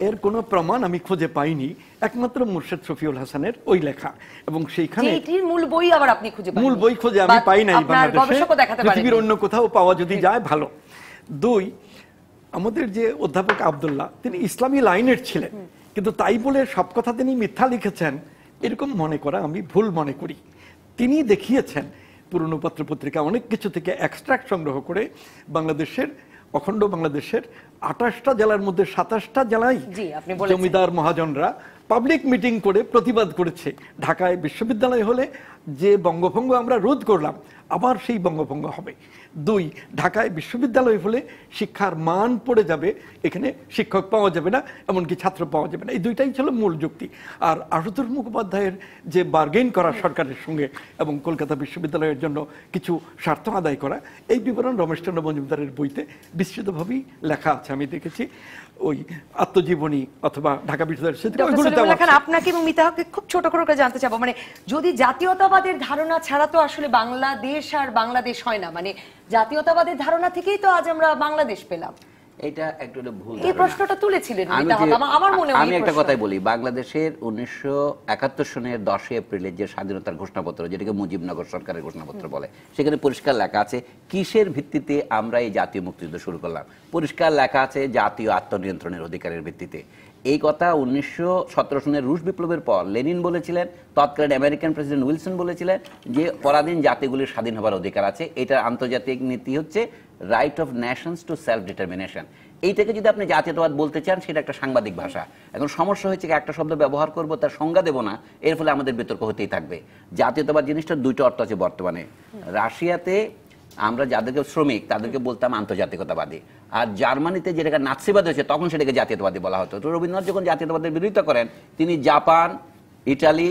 এর কোনো প্রমাণ আমি খুঁজে পাইনি, একমাত্র মুর্শেদ শফিউল হাসানের ওই লেখা। এবং সেইখানে এটির মূল বই আবার আপনি খুঁজে পান? মূল বই খুঁজে আমি পাই নাই বাংলাদেশে, পৃথিবীর অন্য কোথাও পাওয়া যদি যায় ভালো। 2, আমাদের যে অধ্যাপক আব্দুল্লাহ তিনি ইসলামী লাইনের ছিলেন, কিন্তু তাই বলে সব কথা তিনি মিথ্যা লিখেছেন এরকম মনে করা আমি ভুল মনে করি। তিনি দেখিয়েছেন পুরনো পত্রপত্রিকা অনেক কিছু থেকে এক্সট্রাক্ট সংগ্রহ করে বাংলাদেশের অখণ্ড বাংলাদেশের 28টা জেলার মধ্যে 27টা জেলায় জি, আপনি বলেছেন। জমিদার মহাজনরা পাবলিক মিটিং করে প্রতিবাদ করেছে। ঢাকায় বিশ্ববিদ্যালয় হলে যে বঙ্গভঙ্গ আমরা রোধ করলাম, আবার সেই বঙ্গভঙ্গ হবে। 2, ঢাকায় বিশ্ববিদ্যালয় হলে শিক্ষার মান পড়ে যাবে, এখানে শিক্ষক পাওয়া যাবে না, এমনকি ছাত্র পাওয়া যাবে না। এই দুইটাই ছিল মূল যুক্তি। আর আশুতোষ মুখোপাধ্যায়ের যে বার্গেন করা সরকারের সঙ্গে এবং কলকাতা বিশ্ববিদ্যালয়ের জন্য কিছু স্বার্থ আদায় করা, এই বিবরণ রমেশচন্দ্র মজুমদারের বইতে বিস্তৃতভাবেই লেখা আছে। আমি দেখেছি ওই আত্মজীবনী অথবা ঢাকা বিশ্ববিদ্যালয়ের স্মৃতি, ডক্টর ওইগুলোতে সলিমুল্লাহ খান, আছে। আপনাকে এবং মিতাহকে খুব ছোট করে জানতে চাবো, মানে যদি জাতীয়তাবাদের ধারণা ছাড়া তো আসলে বাংলাদেশ আর বাংলাদেশ হয় না, মানে জাতীয়তাবাদের ধারণা থেকেই তো আজ আমরা বাংলাদেশ পেলাম। এটা একটু ভুল এই ধারণা। প্রশ্নটা তুলেছিলেন আমি মিতাহক, যে- আমার মনে হয় আমি এই একটা প্রশ্ন। কথাই বলি, বাংলাদেশের 1971 সনের 10 এপ্রিলের যে স্বাধীনতার ঘোষণাপত্র, যেটাকে মুজিবনগর সরকারের ঘোষণাপত্র বলে, সেখানে পরিষ্কার লেখা আছে কিসের ভিত্তিতে আমরা এই জাতীয় মুক্তিযুদ্ধ শুরু করলাম। পরিষ্কার লেখা আছে জাতীয় আত্মনিয়ন্ত্রণের অধিকারের ভিত্তিতে। এই কথা 1917 সনের রুশ বিপ্লবের পর লেনিন বলেছিলেন, তৎকালীন আমেরিকান প্রেসিডেন্ট উইলসন বলেছিলেন যে পরাধীন জাতিগুলির স্বাধীন হবার অধিকার আছে। এটা আন্তর্জাতিক নীতি হচ্ছে right of nations to self determination. এইটাকে যদি আপনি জাতীয়তাবাদ বলতে চান, সেটা একটা সাংবাদিক ভাষা। এখন সমস্যা হয়েছে কি, একটা শব্দ ব্যবহার করব, তার সংজ্ঞা দেব না, এর ফলে আমাদের বিতর্ক হতেই থাকবে। জাতীয়তাবাদ জিনিসটার দুইটা অর্থ আছে বর্তমানে। রাশিয়াতে আমরা যাদেরকে শ্রমিক তাদেরকে বলতাম আন্তর্জাতিকতাবাদী, আর জার্মানিতে যেটাকে নাৎসিবাদ হয়েছে তখন সেটাকে জাতীয়তাবাদী বলা হতো। তো রবীন্দ্রনাথ যখন জাতীয়তাবাদের বিরোধিতা করেন, তিনি জাপান, ইটালি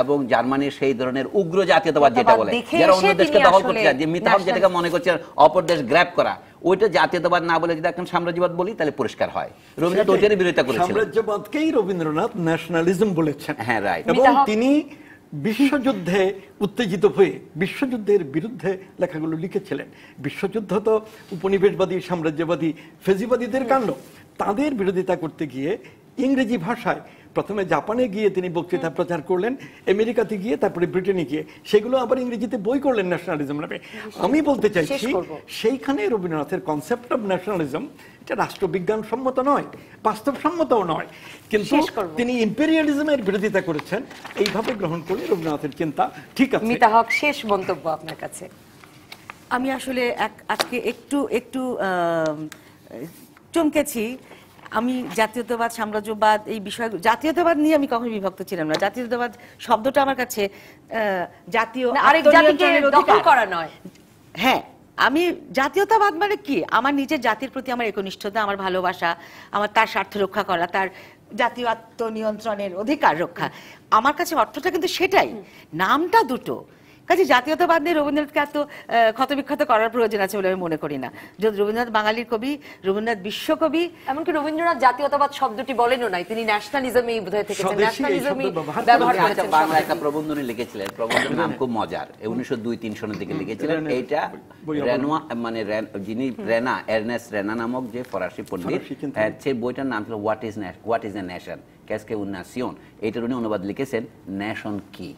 এবং জার্মানির সেই ধরনের উগ্র জাতীয়তাবাদ যেটা বলে, যারা অন্য দেশকে দখল করতে চায়, যে মিতাহক যেটাকে মনে করছে অপর দেশ গ্র্যাব করা, ওইটা জাতীয়তাবাদ না বলে যদি এখন সাম্রাজ্যবাদ বলি তাহলে পরিষ্কার হয়। রবীন্দ্রনাথ ওইটারই বিরোধিতা করেছিলেন। সাম্রাজ্যবাদকেই রবীন্দ্রনাথ ন্যাশনালিজম বলেছেন। হ্যাঁ, রাইট। এবং তিনি বিশ্বযুদ্ধে উত্তেজিত হয়ে বিশ্বযুদ্ধের বিরুদ্ধে লেখাগুলো লিখেছিলেন। বিশ্বযুদ্ধ তো উপনিবেশবাদী, সাম্রাজ্যবাদী, ফেজিবাদীদের কাণ্ড। তাদের বিরোধিতা করতে গিয়ে ইংরেজি ভাষায় প্রথমে জাপানে গিয়ে তিনি বক্তৃতা প্রচার করলেন, আমেরিকাতে গিয়ে, তারপরে ব্রিটেনে গিয়ে, সেগুলো আবার ইংরেজিতে বই করলেন ন্যাশনালিজম নামে। আমি বলতে চাইছি সেইখানে রবীন্দ্রনাথের কনসেপ্ট অফ ন্যাশনালিজম এটা রাষ্ট্রবিজ্ঞান সম্মত নয়, বাস্তবসম্মতও নয়, কিন্তু তিনি ইম্পেরিয়ালিজমের বিরোধিতা করেছেন। এইভাবে গ্রহণ করলে রবীন্দ্রনাথের চিন্তা ঠিক আছে। মিতাহক, শেষ মন্তব্য আপনার কাছে। আমি আসলে আজকে একটু চমকেছি। আমি জাতীয়তাবাদ, সাম্রাজ্যবাদ, এই বিষয়, জাতীয়তাবাদ নিয়ে আমি কখনো বিভক্ত ছিলাম না। জাতীয়তাবাদ শব্দটা আমার কাছে জাতীয় আরেক জাতিকে দখল করা নয়। হ্যাঁ, আমি জাতীয়তাবাদ মানে কি, আমার নিজের জাতির প্রতি আমার একনিষ্ঠতা, আমার ভালোবাসা, আমার তার স্বার্থ রক্ষা করা, তার জাতীয় আত্মনিয়ন্ত্রণের অধিকার রক্ষা। আমার কাছে অর্থটা কিন্তু সেটাই, নামটা দুটো। কাজে জাতীয়তাবাদ নিয়ে রবীন্দ্রনাথকে এত ক্ষতবিক্ষত করার প্রয়োজন আছে বলে আমি মনে করি না। যদি রবীন্দ্রনাথ বাঙালির কবি, রবীন্দ্রনাথ বিশ্বকবি, এমনকি রবীন্দ্রনাথ জাতীয়তাবাদ শব্দটি বলেনও নাই, তিনি ন্যাশনালিজমই বোধহয় থেকেছেন, ন্যাশনালিজমই ব্যবহার করেছেন। বাংলা একটা প্রবন্ধনী লিখেছিলেন, প্রবন্ধের নাম খুব মজার, 1902-03 সনের দিকে লিখেছিলেন। এইটা রেনোয়া, মানে যিনি রেনা, এরনেস্ট রেনা নামক যে ফরাসি পণ্ডিত, সেই বইটার নাম ছিল হোয়াট ইজ এ নেশন, কেসকে উন নাসিয়ন। এইটার উনি অনুবাদ লিখেছেন নেশন কি,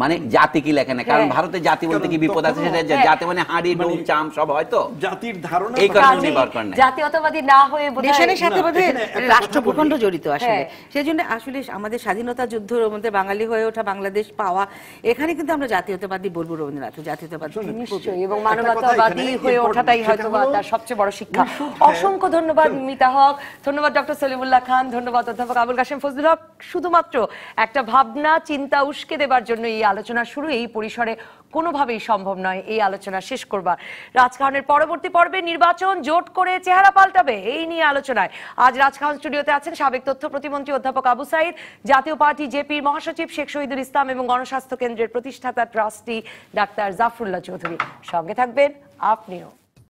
মানে জাতি কি লেখেন না। কারণ ভারতে জাতি বলতে কি বিপদ আছে, সেটা জাতি মানে হাড়ি ডোম চাম সব হয়তো জাতির ধারণা, এই কারণে নির্ভর করে না। জাতীয়তাবাদী না হয়ে নেশনের সাথে বোধহয় রাষ্ট্র ভূখণ্ড জড়িত আসলে। সেই জন্য আসলে আমাদের স্বাধীনতা যুদ্ধের মধ্যে বাঙালি হয়ে ওঠা, বাংলাদেশ পাওয়া, এখানে কিন্তু আমরা জাতীয়তাবাদী বলবো রবীন্দ্রনাথ, জাতীয়তাবাদী নিশ্চয়ই, এবং মানবতাবাদী হয়ে ওঠাটাই হয়তো তার সবচেয়ে বড় শিক্ষা। অসংখ্য ধন্যবাদ মিতাহক, ধন্যবাদ ডক্টর সলিমুল্লাহ খান, ধন্যবাদ অধ্যাপক আবুল কাশেম ফজলুল হক। শুধুমাত্র একটা ভাবনা, চিন্তা উস্কে দেবার জন্য এই আলোচনা শুরু, এই পরিসরে কোনোভাবেই সম্ভব নয় এই আলোচনা শেষ করবার। রাজকাহনের পরবর্তী পর্বে নির্বাচন জোট করে চেহারা পাল্টাবে, এই নিয়ে আলোচনায় আজ রাজকাহন স্টুডিওতে আছেন সাবেক তথ্য প্রতিমন্ত্রী অধ্যাপক আবু সাইদ, জাতীয় পার্টি জেপির মহাসচিব শেখ শহীদুল ইসলাম এবং গণস্বাস্থ্য কেন্দ্রের প্রতিষ্ঠাতা ট্রাস্টি ডাক্তার জাফরুল্লাহ চৌধুরী। সঙ্গে থাকবেন আপনিও।